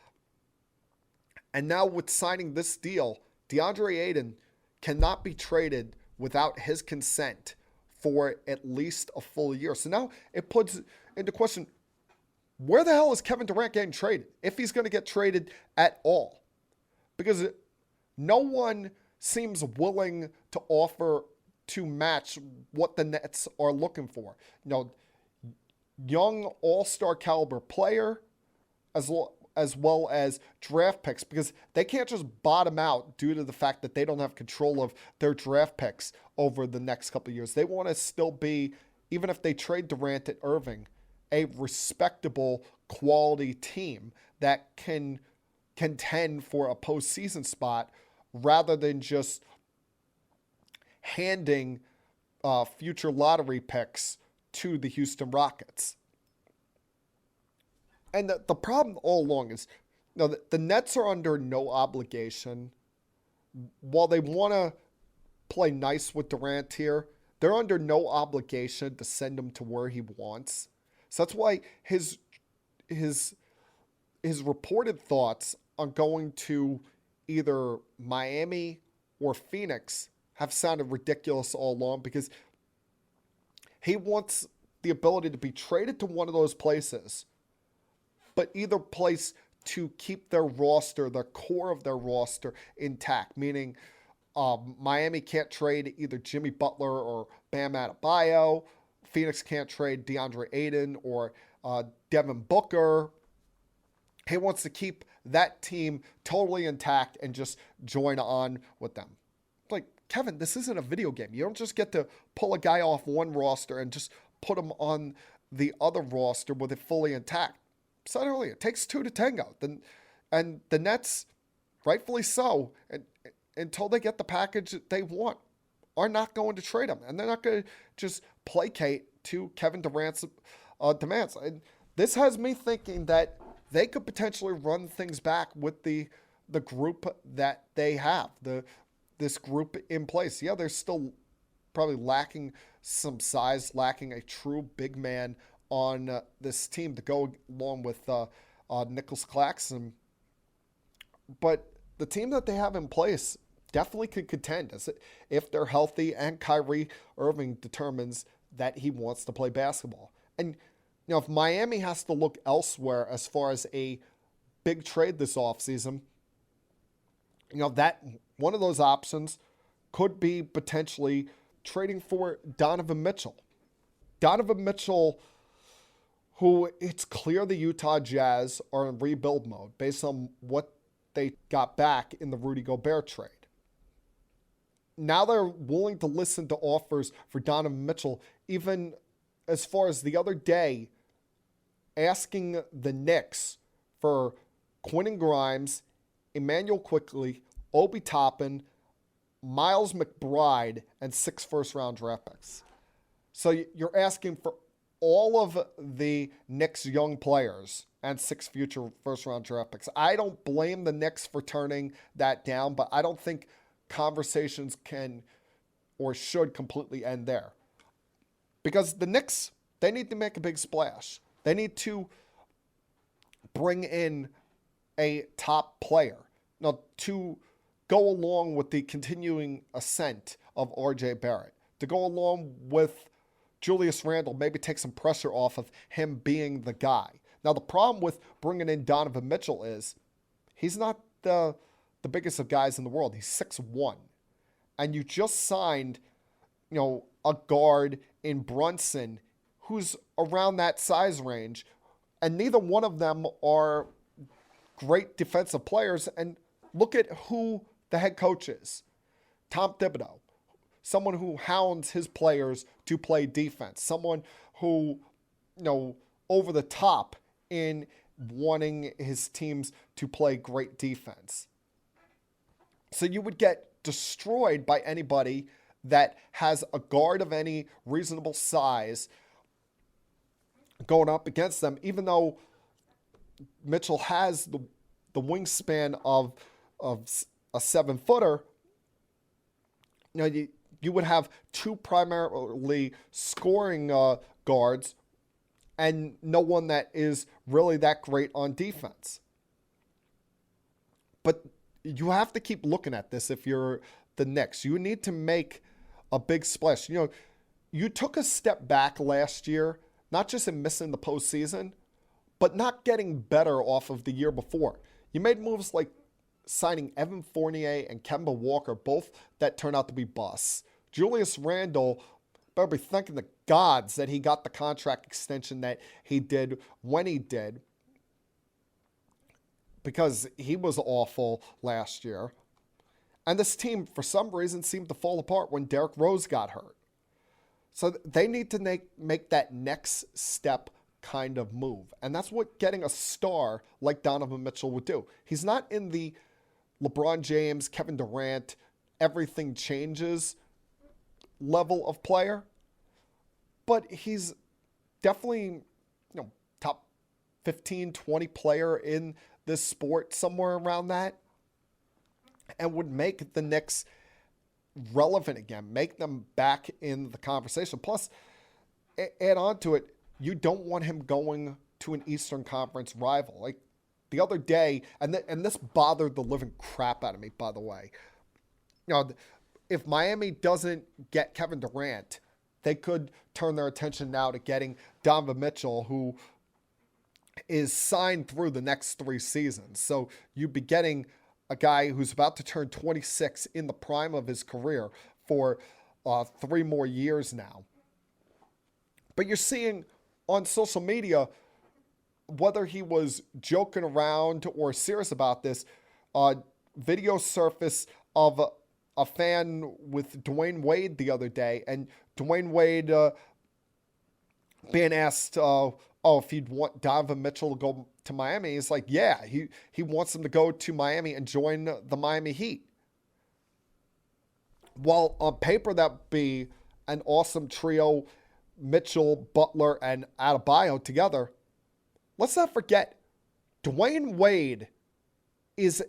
And now with signing this deal, Deandre Ayton cannot be traded without his consent for at least a full year. So now it puts into question, where the hell is Kevin Durant getting traded, if he's going to get traded at all? Because no one seems willing to offer to match what the Nets are looking for. You know, young all-star caliber player as well as draft picks, because they can't just bottom out due to the fact that they don't have control of their draft picks over the next couple of years. They want to still be, even if they trade Durant and Irving, a respectable quality team that can contend for a postseason spot rather than just handing future lottery picks to the Houston Rockets. And the problem all along is, you know, the Nets are under no obligation. While they want to play nice with Durant here, they're under no obligation to send him to where he wants. So that's why his reported thoughts on going to either Miami or Phoenix have sounded ridiculous all along, because he wants the ability to be traded to one of those places, but either place to keep their roster, the core of their roster, intact. Meaning Miami can't trade either Jimmy Butler or Bam Adebayo. Phoenix can't trade Deandre Ayton or Devin Booker. He wants to keep that team totally intact and just join on with them. Like, Kevin, this isn't a video game. You don't just get to pull a guy off one roster and just put him on the other roster with it fully intact. Said earlier, it takes two to tango. And the Nets, rightfully so, until they get the package that they want, are not going to trade him. And they're not going to just placate to Kevin Durant's demands. And this has me thinking that they could potentially run things back with the group that they have, this group in place. Yeah, they're still probably lacking some size, lacking a true big man on this team to go along with Nicholas Claxton. But the team that they have in place definitely could contend if they're healthy and Kyrie Irving determines that he wants to play basketball. And, you know, if Miami has to look elsewhere as far as a big trade this offseason, you know, that one of those options could be potentially trading for Donovan Mitchell. Donovan Mitchell, who it's clear the Utah Jazz are in rebuild mode based on what they got back in the Rudy Gobert trade. Now they're willing to listen to offers for Donovan Mitchell, even as far as the other day asking the Knicks for Quentin Grimes, Emmanuel Quickley, Obi Toppin, Miles McBride, and 6 first-round draft picks. So you're asking for all of the Knicks' young players and 6 future first-round draft picks. I don't blame the Knicks for turning that down, but I don't think conversations can or should completely end there. Because the Knicks, they need to make a big splash. They need to bring in a top player. Now, to go along with the continuing ascent of RJ Barrett, to go along with Julius Randle, maybe take some pressure off of him being the guy. Now, the problem with bringing in Donovan Mitchell is he's not the biggest of guys in the world. He's 6'1". And you just signed, a guard in Brunson who's around that size range. And neither one of them are great defensive players. And look at who the head coach is. Tom Thibodeau. Someone who hounds his players to play defense. Someone who, over the top in wanting his teams to play great defense. So you would get destroyed by anybody that has a guard of any reasonable size going up against them, even though Mitchell has the wingspan of a 7-footer. You would have two primarily scoring guards and no one that is really that great on defense. But you have to keep looking at this if you're the Knicks. You need to make a big splash. You took a step back last year, not just in missing the postseason, but not getting better off of the year before. You made moves like signing Evan Fournier and Kemba Walker, both that turned out to be busts. Julius Randle, better be thanking the gods that he got the contract extension that he did when he did, because he was awful last year. And this team, for some reason, seemed to fall apart when Derrick Rose got hurt. So they need to make that next step kind of move. And that's what getting a star like Donovan Mitchell would do. He's not in the LeBron James, Kevin Durant, everything changes level of player, but he's definitely, top 15, 20 player in this sport, somewhere around that, and would make the Knicks relevant again, make them back in the conversation. Plus, add on to it, you don't want him going to an Eastern Conference rival. Like the other day, and this bothered the living crap out of me, by the way. If Miami doesn't get Kevin Durant, they could turn their attention now to getting Donovan Mitchell, who is signed through the next 3 seasons. So you'd be getting a guy who's about to turn 26 in the prime of his career for 3 more years now. But you're seeing on social media, whether he was joking around or serious about this, video surface of a fan with Dwayne Wade the other day, and Dwayne Wade being asked, if he'd want Donovan Mitchell to go to Miami. He's like, yeah, he wants him to go to Miami and join the Miami Heat. While on paper that'd be an awesome trio, Mitchell, Butler, and Adebayo together, let's not forget, Dwayne Wade is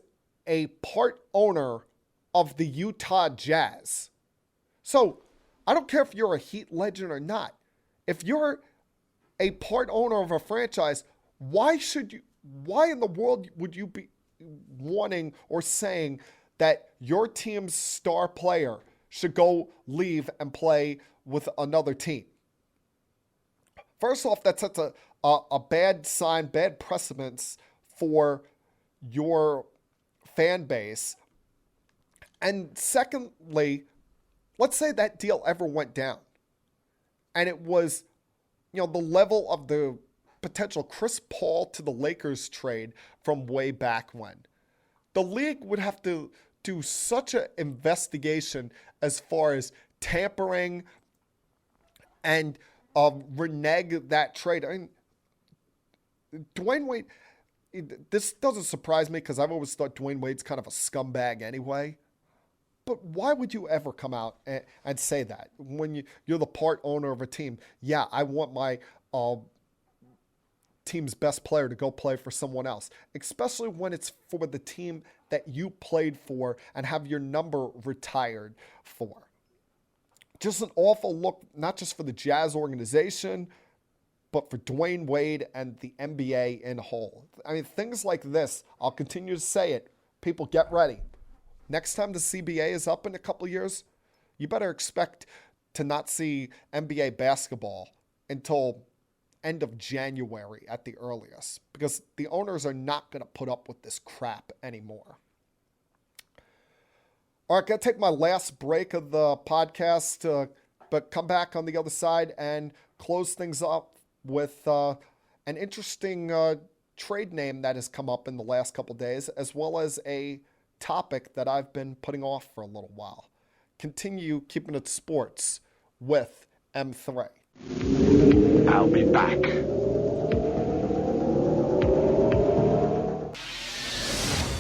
a part owner of the Utah Jazz. So I don't care if you're a Heat legend or not. If you're a part owner of a franchise, why in the world would you be wanting or saying that your team's star player should go leave and play with another team? First off, that sets a bad sign, bad precedence for your fan base. And secondly, let's say that deal ever went down and it was, the level of the potential Chris Paul to the Lakers trade from way back when. The league would have to do such an investigation as far as tampering and renege that trade. I mean, Dwayne Wade, this doesn't surprise me because I've always thought Dwayne Wade's kind of a scumbag anyway. But why would you ever come out and say that when you're the part owner of a team? Yeah, I want my team's best player to go play for someone else, especially when it's for the team that you played for and have your number retired for. Just an awful look, not just for the Jazz organization, but for Dwayne Wade and the NBA in whole. I mean, things like this, I'll continue to say it. People, get ready. Next time the CBA is up in a couple of years, you better expect to not see NBA basketball until end of January at the earliest, because the owners are not going to put up with this crap anymore. All right, going to take my last break of the podcast, but come back on the other side and close things up with an interesting trade name that has come up in the last couple days, as well as a topic that I've been putting off for a little while. Continue keeping it sports with M3.
I'll be back.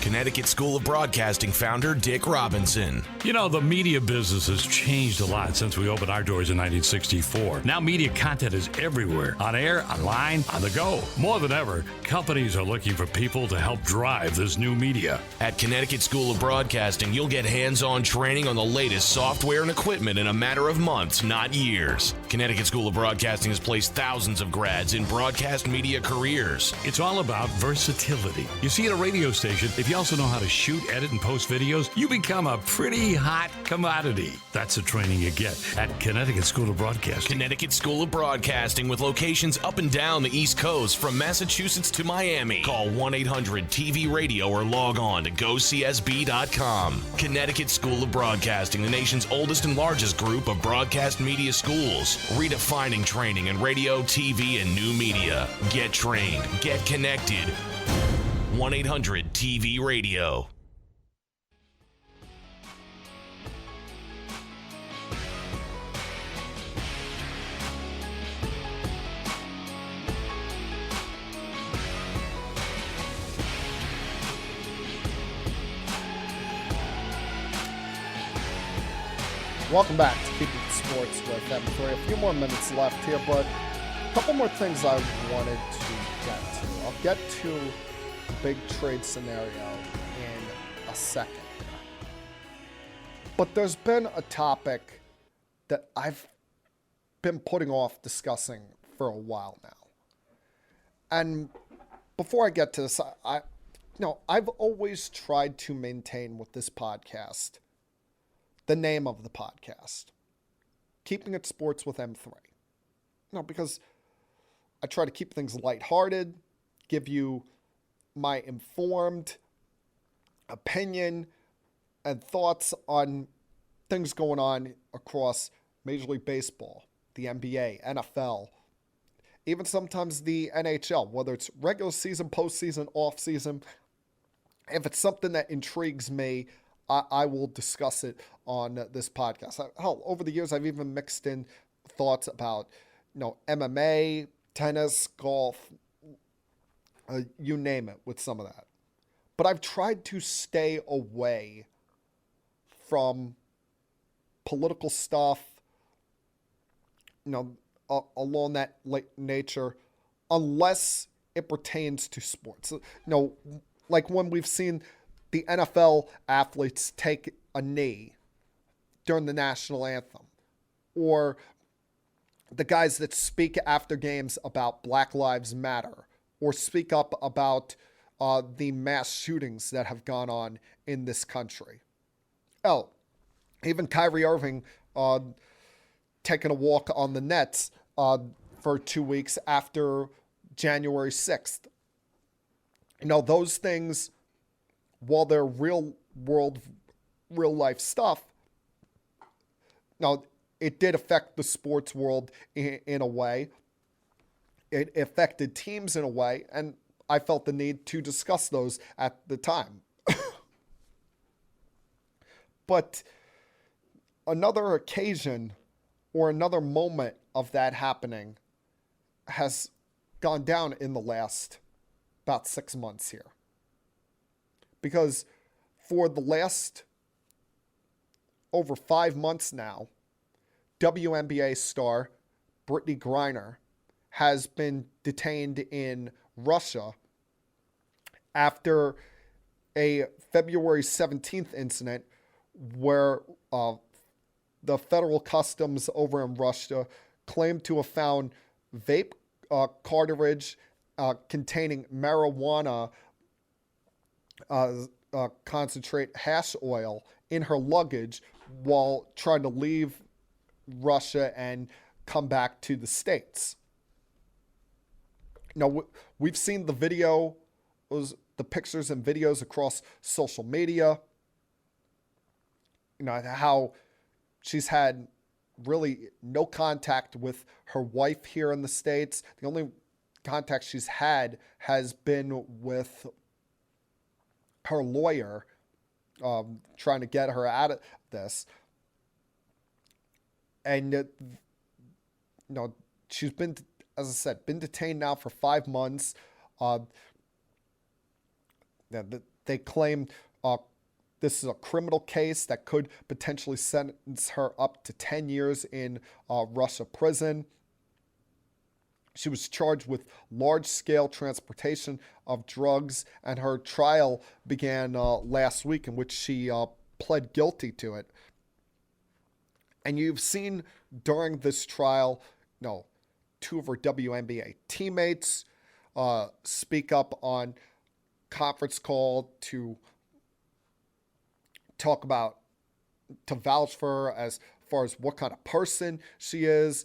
Connecticut School of Broadcasting founder Dick Robinson.
You know, the media business has changed a lot since we opened our doors in 1964. Now media content is everywhere, on air, online, on the go. More than ever, companies are looking for people to help drive this new media.
At Connecticut School of Broadcasting, you'll get hands-on training on the latest software and equipment in a matter of months, not years. Connecticut School of Broadcasting has placed thousands of grads in broadcast media careers.
It's all about versatility. You see, at a radio station, if you also know how to shoot, edit, and post videos, you become a pretty hot commodity. That's the training you get at Connecticut School of Broadcasting.
Connecticut School of Broadcasting, with locations up and down the East Coast from Massachusetts to Miami. Call 1-800-TV-RADIO or log on to GoCSB.com. Connecticut School of Broadcasting, the nation's oldest and largest group of broadcast media schools, redefining training in radio, TV, and new media. Get trained. Get connected. 1-800-TV-RADIO.
Welcome back to Keeping It Sports with M3. A few more minutes left here, but a couple more things I wanted to get to. I'll get to the big trade scenario in a second. But there's been a topic that I've been putting off discussing for a while now. And before I get to this, I've always tried to maintain with this podcast the name of the podcast, Keeping It Sports with M3. Because I try to keep things lighthearted, give you my informed opinion and thoughts on things going on across Major League Baseball, the NBA, NFL, even sometimes the NHL, whether it's regular season, postseason, off-season. If it's something that intrigues me, I will discuss it on this podcast. Hell, over the years, I've even mixed in thoughts about, MMA, tennis, golf, you name it, with some of that. But I've tried to stay away from political stuff, along that nature, unless it pertains to sports. Like when we've seen the NFL athletes take a knee during the national anthem, or the guys that speak after games about Black Lives Matter, or speak up about the mass shootings that have gone on in this country. Even Kyrie Irving taking a walk on the Nets for 2 weeks after January 6th. Those things, while they're real life stuff, it did affect the sports world in a way. It affected teams in a way, and I felt the need to discuss those at the time. But another occasion or another moment of that happening has gone down in the last about 6 months here. Because for the last over 5 months now, WNBA star Brittney Griner has been detained in Russia after a February 17th incident where the federal customs over in Russia claimed to have found vape cartridge containing marijuana concentrate hash oil in her luggage while trying to leave Russia and come back to the States. Now, we've seen the pictures and videos across social media. How she's had really no contact with her wife here in the States. The only contact she's had has been with her lawyer, trying to get her out of this. And, she's been, as I said, been detained now for 5 months. They claim this is a criminal case that could potentially sentence her up to 10 years in Russia prison. She was charged with large-scale transportation of drugs, and her trial began last week, in which she pled guilty to it. And you've seen during this trial, two of her WNBA teammates speak up on conference call to talk about, to vouch for her as far as what kind of person she is.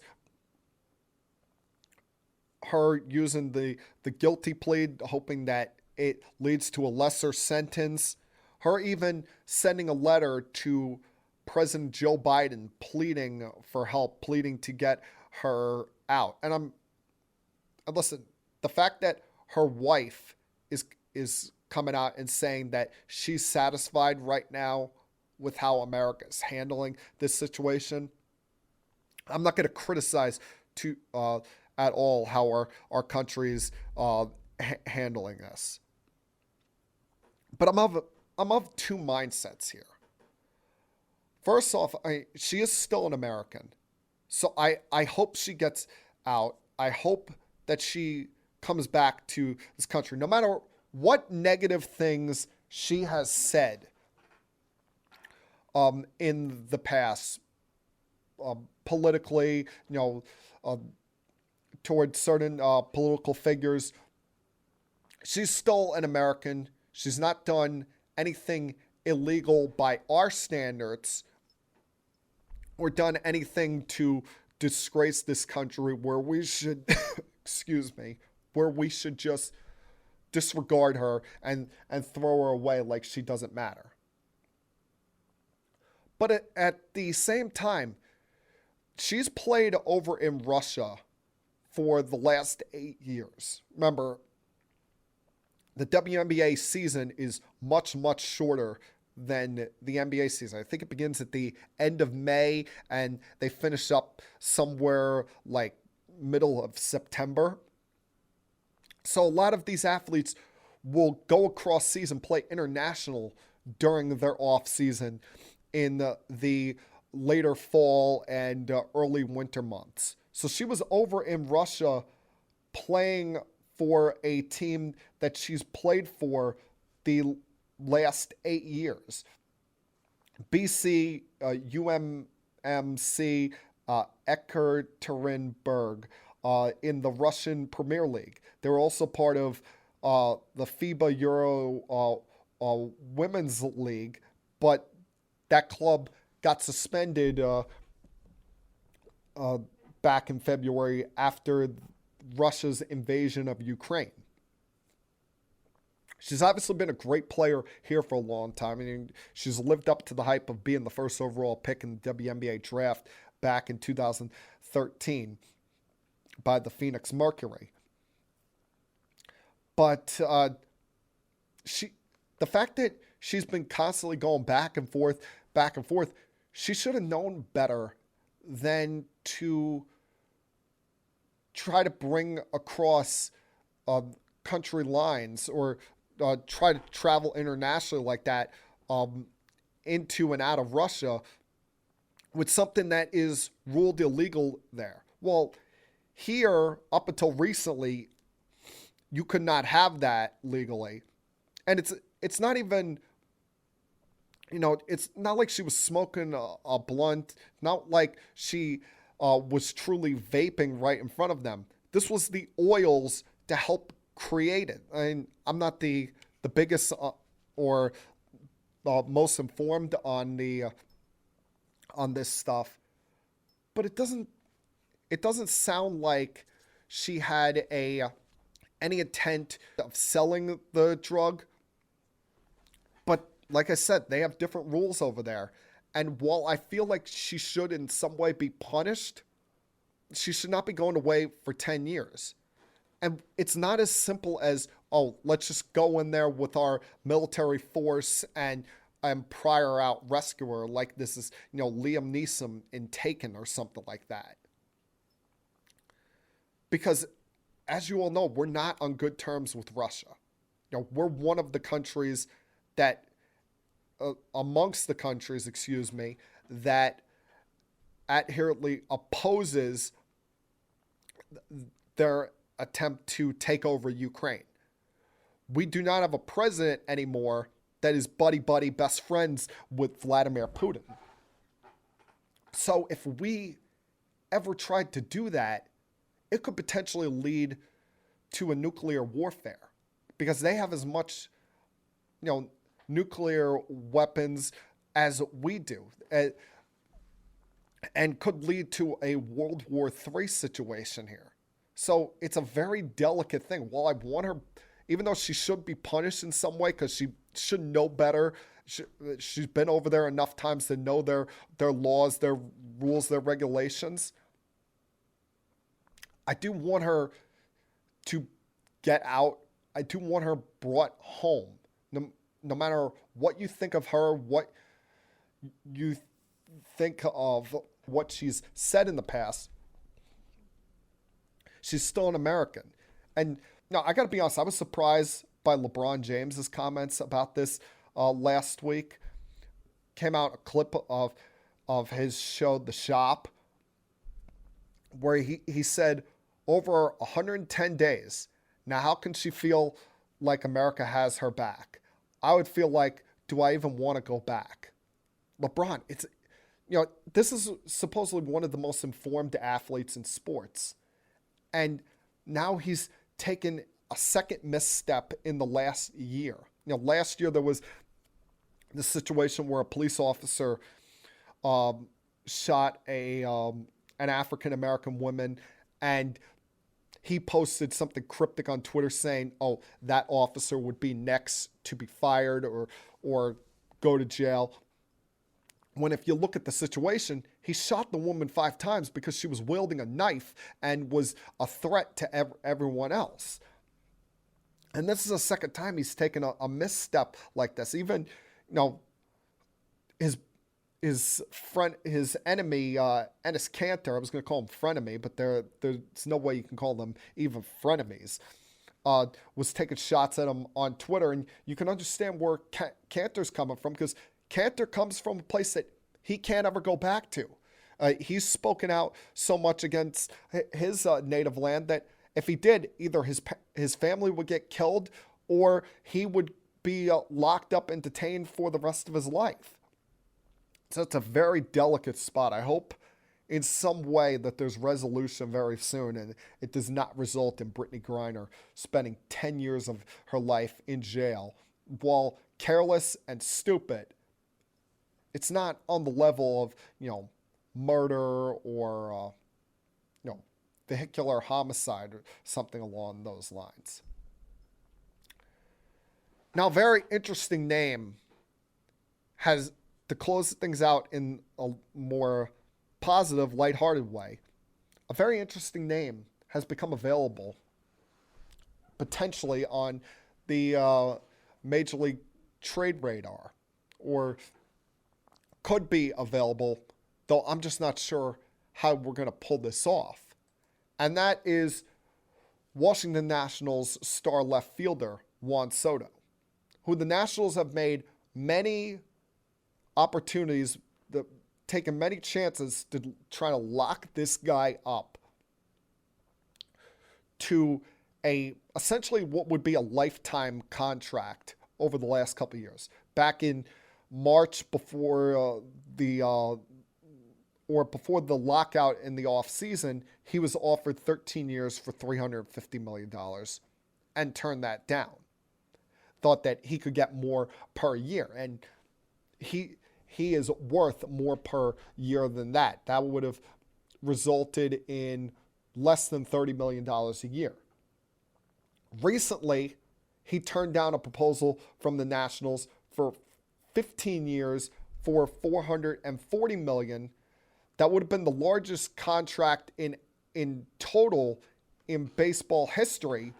Her using the guilty plea, hoping that it leads to a lesser sentence. Her even sending a letter to President Joe Biden pleading for help, pleading to get her out. And listen, the fact that her wife is coming out and saying that she's satisfied right now with how America is handling this situation, I'm not going to criticize at all how our country's handling this. But I'm of two mindsets here. First off, she is still an American. So I hope she gets out. I hope that she comes back to this country. No matter what negative things she has said in the past, politically, towards certain political figures, she's still an American. She's not done anything illegal by our standards or done anything to disgrace this country where we should, where we should just disregard her and throw her away like she doesn't matter. But at the same time, she's played over in Russia for the last 8 years. Remember, the WNBA season is much, much shorter than the NBA season. I think it begins at the end of May and they finish up somewhere like middle of September. So a lot of these athletes will go across season, play international during their off season in the later fall and early winter months. So she was over in Russia playing for a team that she's played for the last 8 years. BC, UMMC, Ekaterinburg in the Russian Premier League. They were also part of the FIBA Euro Women's League, but that club got suspended back in February after Russia's invasion of Ukraine. She's obviously been a great player here for a long time. I mean, she's lived up to the hype of being the first overall pick in the WNBA draft back in 2013 by the Phoenix Mercury. But the fact that she's been constantly going back and forth, she should have known better than to try to bring across country lines or try to travel internationally like that into and out of Russia with something that is ruled illegal there. Well, here, up until recently, you could not have that legally. And it's not even, it's not like she was smoking a blunt, not like she was truly vaping right in front of them. This was the oils to help create it. I mean, I'm not the biggest or most informed on this stuff, but it doesn't sound like she had any intent of selling the drug. But like I said, they have different rules over there. And while I feel like she should in some way be punished, she should not be going away for 10 years. And it's not as simple as, oh, let's just go in there with our military force and pry her out, rescue her, like this is, Liam Neeson in Taken or something like that. Because, as you all know, we're not on good terms with Russia. We're one of the countries that, amongst the countries, that adherently opposes their attempt to take over Ukraine. We do not have a president anymore that is buddy-buddy best friends with Vladimir Putin. So if we ever tried to do that, it could potentially lead to a nuclear warfare, because they have as much, nuclear weapons as we do, and could lead to a World War III situation here. So it's a very delicate thing. While I want her, even though she should be punished in some way because she should know better, she's been over there enough times to know their laws, their rules, their regulations. I do want her to get out. I do want her brought home. No matter what you think of her, what you think of what she's said in the past, she's still an American. And I got to be honest, I was surprised by LeBron James's comments about this last week. Came out a clip of his show, The Shop, where he said, over 110 days, now how can she feel like America has her back? I would feel like, do I even want to go back? LeBron, this is supposedly one of the most informed athletes in sports. And now he's taken a second misstep in the last year. Last year there was the situation where a police officer shot an African-American woman, and he posted something cryptic on Twitter saying, oh, that officer would be next to be fired or go to jail. When if you look at the situation, he shot the woman 5 times because she was wielding a knife and was a threat to everyone else. And this is the second time he's taken a misstep like this. Even, his friend, his enemy, Enes Kanter, I was going to call him frenemy, but there's no way you can call them even frenemies, was taking shots at him on Twitter. And you can understand where Kanter's coming from, because Kanter comes from a place that he can't ever go back to. He's spoken out so much against his native land that if he did, either his family would get killed or he would be locked up and detained for the rest of his life. So it's a very delicate spot. I hope in some way that there's resolution very soon and it does not result in Brittney Griner spending 10 years of her life in jail. While careless and stupid, it's not on the level of, murder or, vehicular homicide or something along those lines. Now, a very interesting name has, to close things out in a more positive, lighthearted way, a very interesting name has become available potentially on the Major League trade radar, or could be available, though I'm just not sure how we're going to pull this off. And that is Washington Nationals star left fielder Juan Soto, who the Nationals have made many opportunities, taken many chances to try to lock this guy up to essentially what would be a lifetime contract over the last couple of years. Back in March, before the lockout in the offseason, he was offered 13 years for $350 million and turned that down. Thought that he could get more per year, and he is worth more per year than that. That would have resulted in less than $30 million a year. Recently, he turned down a proposal from the Nationals for 15 years for $440 million. That would have been the largest contract in total in baseball history,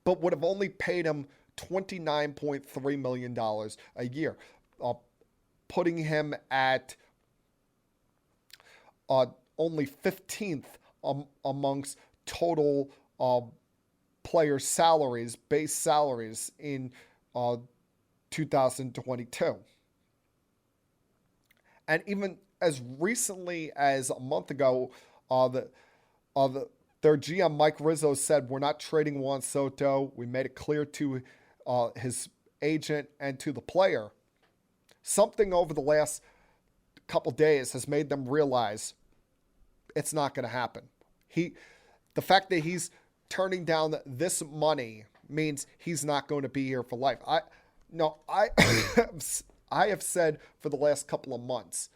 but would have only paid him $29.3 million a year, putting him at only 15th amongst total player salaries, base salaries in 2022. And even as recently as a month ago, their GM Mike Rizzo said, "We're not trading Juan Soto. We made it clear to his agent and to the player." Something over the last couple days has made them realize it's not going to happen. The fact that he's turning down this money means he's not going to be here for life. I have said for the last couple of months,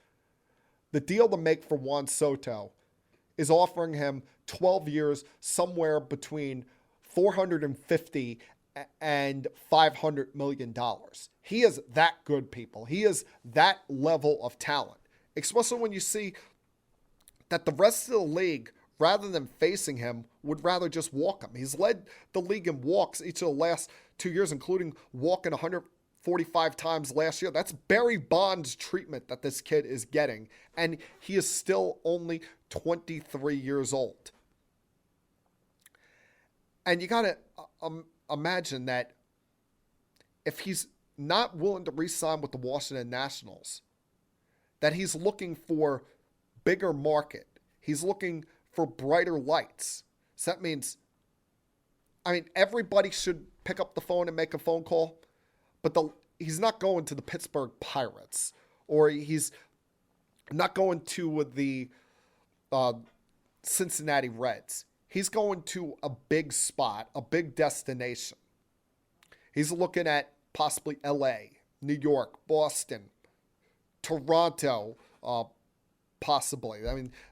the deal to make for Juan Soto is offering him 12 years, somewhere between $450 and $500 million. He is that good, people. He is that level of talent, especially when you see that the rest of the league, rather than facing him, would rather just walk him. He's led the league in walks each of the last 2 years, including walking 145 times last year. That's Barry Bonds treatment that this kid is getting, and he is still only 23 years old. And you got to imagine that if he's not willing to re-sign with the Washington Nationals, that he's looking for bigger market. He's looking for brighter lights. So that means, everybody should pick up the phone and make a phone call, but he's not going to the Pittsburgh Pirates, or he's not going to the Cincinnati Reds. He's going to a big spot, a big destination. He's looking at possibly LA, New York, Boston, Toronto, possibly.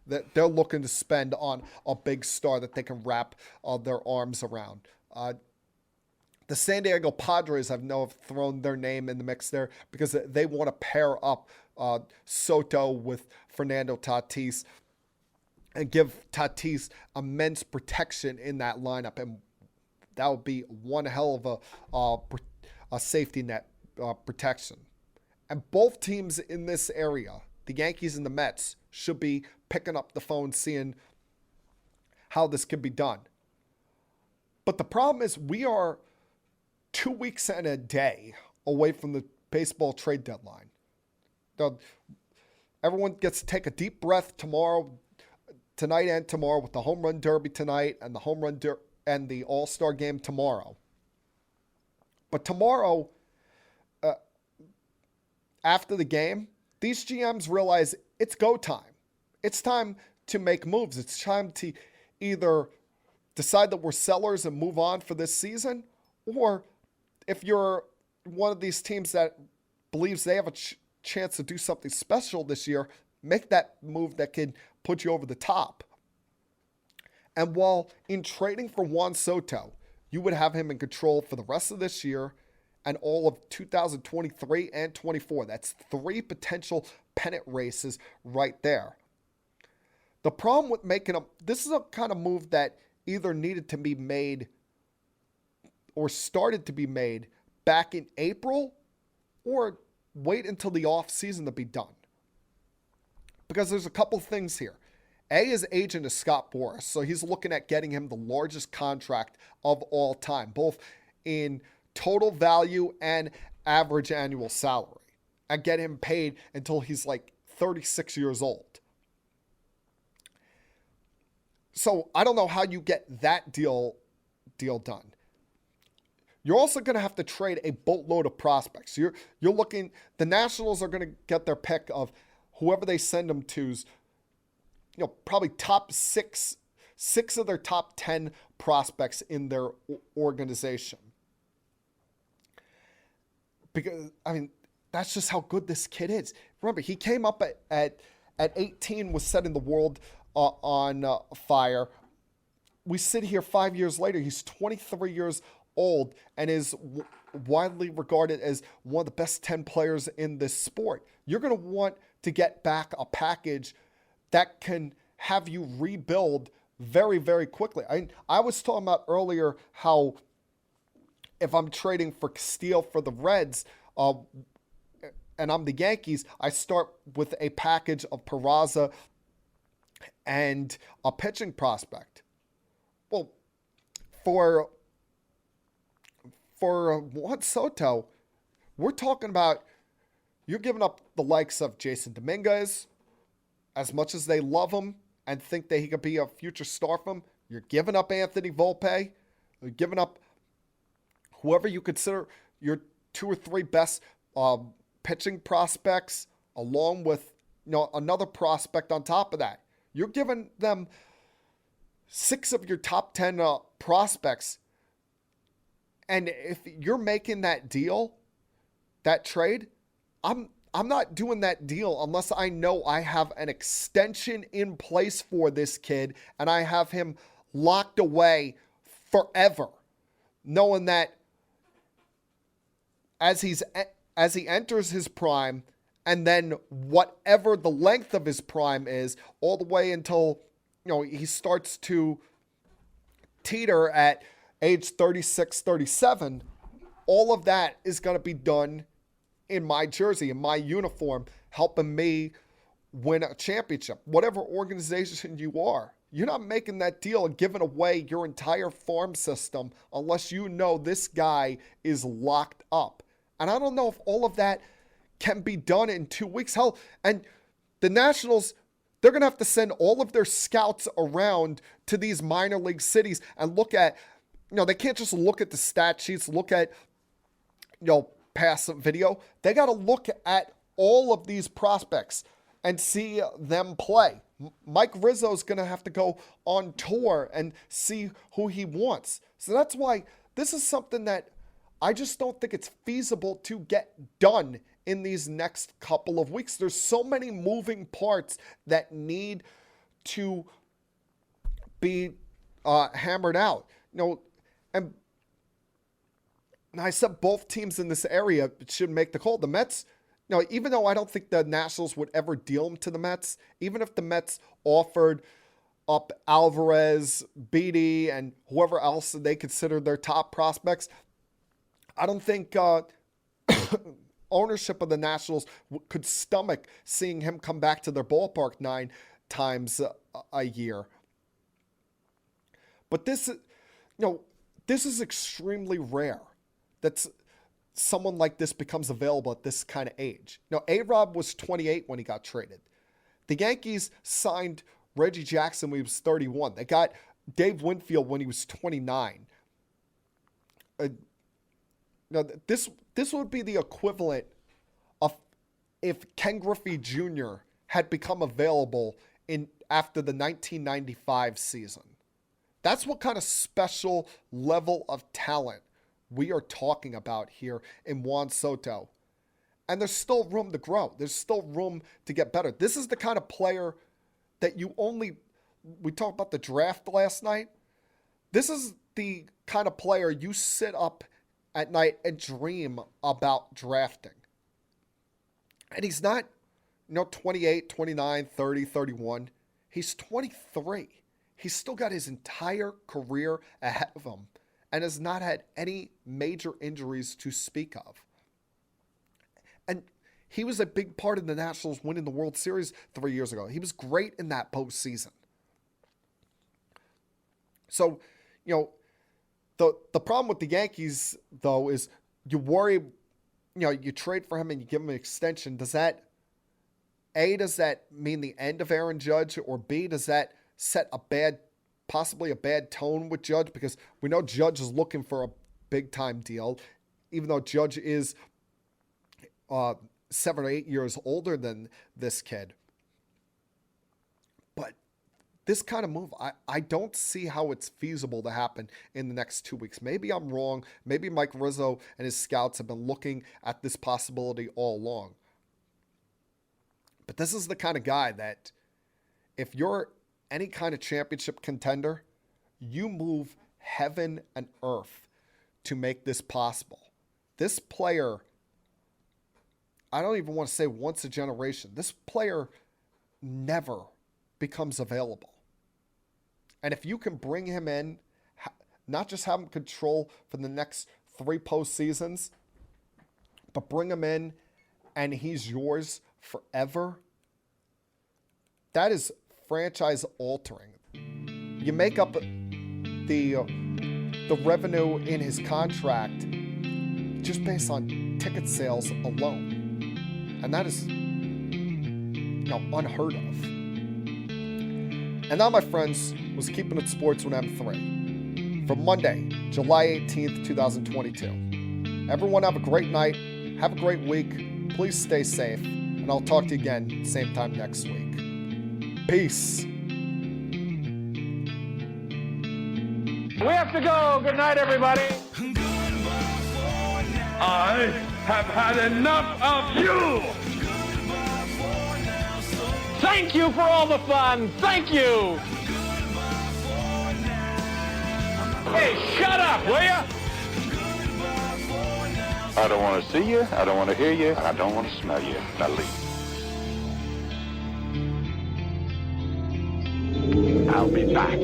They're looking to spend on a big star that they can wrap their arms around. The San Diego Padres, have thrown their name in the mix there because they want to pair up Soto with Fernando Tatis and give Tatis immense protection in that lineup. And that would be one hell of a safety net protection. And both teams in this area, the Yankees and the Mets, should be picking up the phone, seeing how this can be done. But the problem is we are 2 weeks and a day away from the baseball trade deadline. Now, everyone gets to take a deep breath tonight and tomorrow, with the home run derby tonight and the home run and the All-Star game tomorrow. But tomorrow, after the game, these GMs realize it's go time. It's time to make moves. It's time to either decide that we're sellers and move on for this season, or if you're one of these teams that believes they have a chance to do something special this year, make that move that can put you over the top. And while in trading for Juan Soto, you would have him in control for the rest of this year and all of 2023 and 24. That's 3 potential pennant races right there. The problem with making this is a kind of move that either needed to be made or started to be made back in April, or wait until the off season to be done. Because there's a couple things here. His agent is Scott Boras, so he's looking at getting him the largest contract of all time, both in total value and average annual salary, and get him paid until he's like 36 years old. So I don't know how you get that deal done. You're also going to have to trade a boatload of prospects. You're looking, the Nationals are going to get their pick of whoever they send them to's, probably top six of their top 10 prospects in their organization. Because, that's just how good this kid is. Remember, he came up at 18 was setting the world on fire. We sit here 5 years later. He's 23 years old and is widely regarded as one of the best 10 players in this sport. You're going to want to get back a package that can have you rebuild very, very quickly. I was talking about earlier how if I'm trading for Castillo for the Reds, and I'm the Yankees, I start with a package of Peraza and a pitching prospect. Well, for Juan Soto, we're talking about you're giving up the likes of Jason Dominguez, as much as they love him and think that he could be a future star for them. You're giving up Anthony Volpe. You're giving up whoever you consider your 2 or 3 best pitching prospects, along with another prospect on top of that. You're giving them 6 of your top 10 prospects. And if you're making that deal, that trade, I'm not doing that deal unless I know I have an extension in place for this kid and I have him locked away forever, knowing that as he enters his prime, and then whatever the length of his prime is, all the way until he starts to teeter at age 36, 37, all of that is going to be done in my jersey, in my uniform, helping me win a championship. Whatever organization you are, you're not making that deal and giving away your entire farm system unless you know this guy is locked up. And I don't know if all of that can be done in 2 weeks. Hell, and the Nationals, they're going to have to send all of their scouts around to these minor league cities and look at, they can't just look at the stat sheets, look at, pass video. They got to look at all of these prospects and see them play. Mike Rizzo's going to have to go on tour and see who he wants. So that's why this is something that I just don't think it's feasible to get done in these next couple of weeks. There's so many moving parts that need to be hammered out. And I said both teams in this area should make the call. The Mets, even though I don't think the Nationals would ever deal him to the Mets, even if the Mets offered up Alvarez, Beatty, and whoever else they consider their top prospects, I don't think ownership of the Nationals could stomach seeing him come back to their ballpark 9 times a year. But this is extremely rare that someone like this becomes available at this kind of age. A-Rob was 28 when he got traded. The Yankees signed Reggie Jackson when he was 31. They got Dave Winfield when he was 29. This would be the equivalent of if Ken Griffey Jr. had become available after the 1995 season. That's what kind of special level of talent we are talking about here in Juan Soto. And there's still room to grow. There's still room to get better. This is the kind of player that we talked about the draft last night. This is the kind of player you sit up at night and dream about drafting. And he's not, 28, 29, 30, 31. He's 23. He's still got his entire career ahead of him and has not had any major injuries to speak of. And he was a big part of the Nationals winning the World Series 3 years ago. He was great in that postseason. So, the problem with the Yankees, though, is you worry, you trade for him and you give him an extension. Does that mean the end of Aaron Judge? Or B, does that set possibly a bad tone with Judge? Because we know Judge is looking for a big-time deal, even though Judge is 7 or 8 years older than this kid. But this kind of move, I don't see how it's feasible to happen in the next 2 weeks. Maybe I'm wrong. Maybe Mike Rizzo and his scouts have been looking at this possibility all along. But this is the kind of guy that if you're any kind of championship contender, you move heaven and earth to make this possible. This player, I don't even want to say once a generation, this player never becomes available. And if you can bring him in, not just have him control for the next 3 postseasons, but bring him in and he's yours forever, that is franchise altering. You make up the revenue in his contract just based on ticket sales alone. And that is unheard of. And that, my friends, was Keeping It Sports with M3 for Monday, July 18th, 2022. Everyone have a great night. Have a great week. Please stay safe. And I'll talk to you again same time next week. Peace.
We have to go. Good night, everybody. I have had enough of you. Thank you for all the fun. Thank you. Hey, shut up, will ya?
I don't want to see you, I don't want to hear you, and I don't want to smell you. Now leave. I'll be back.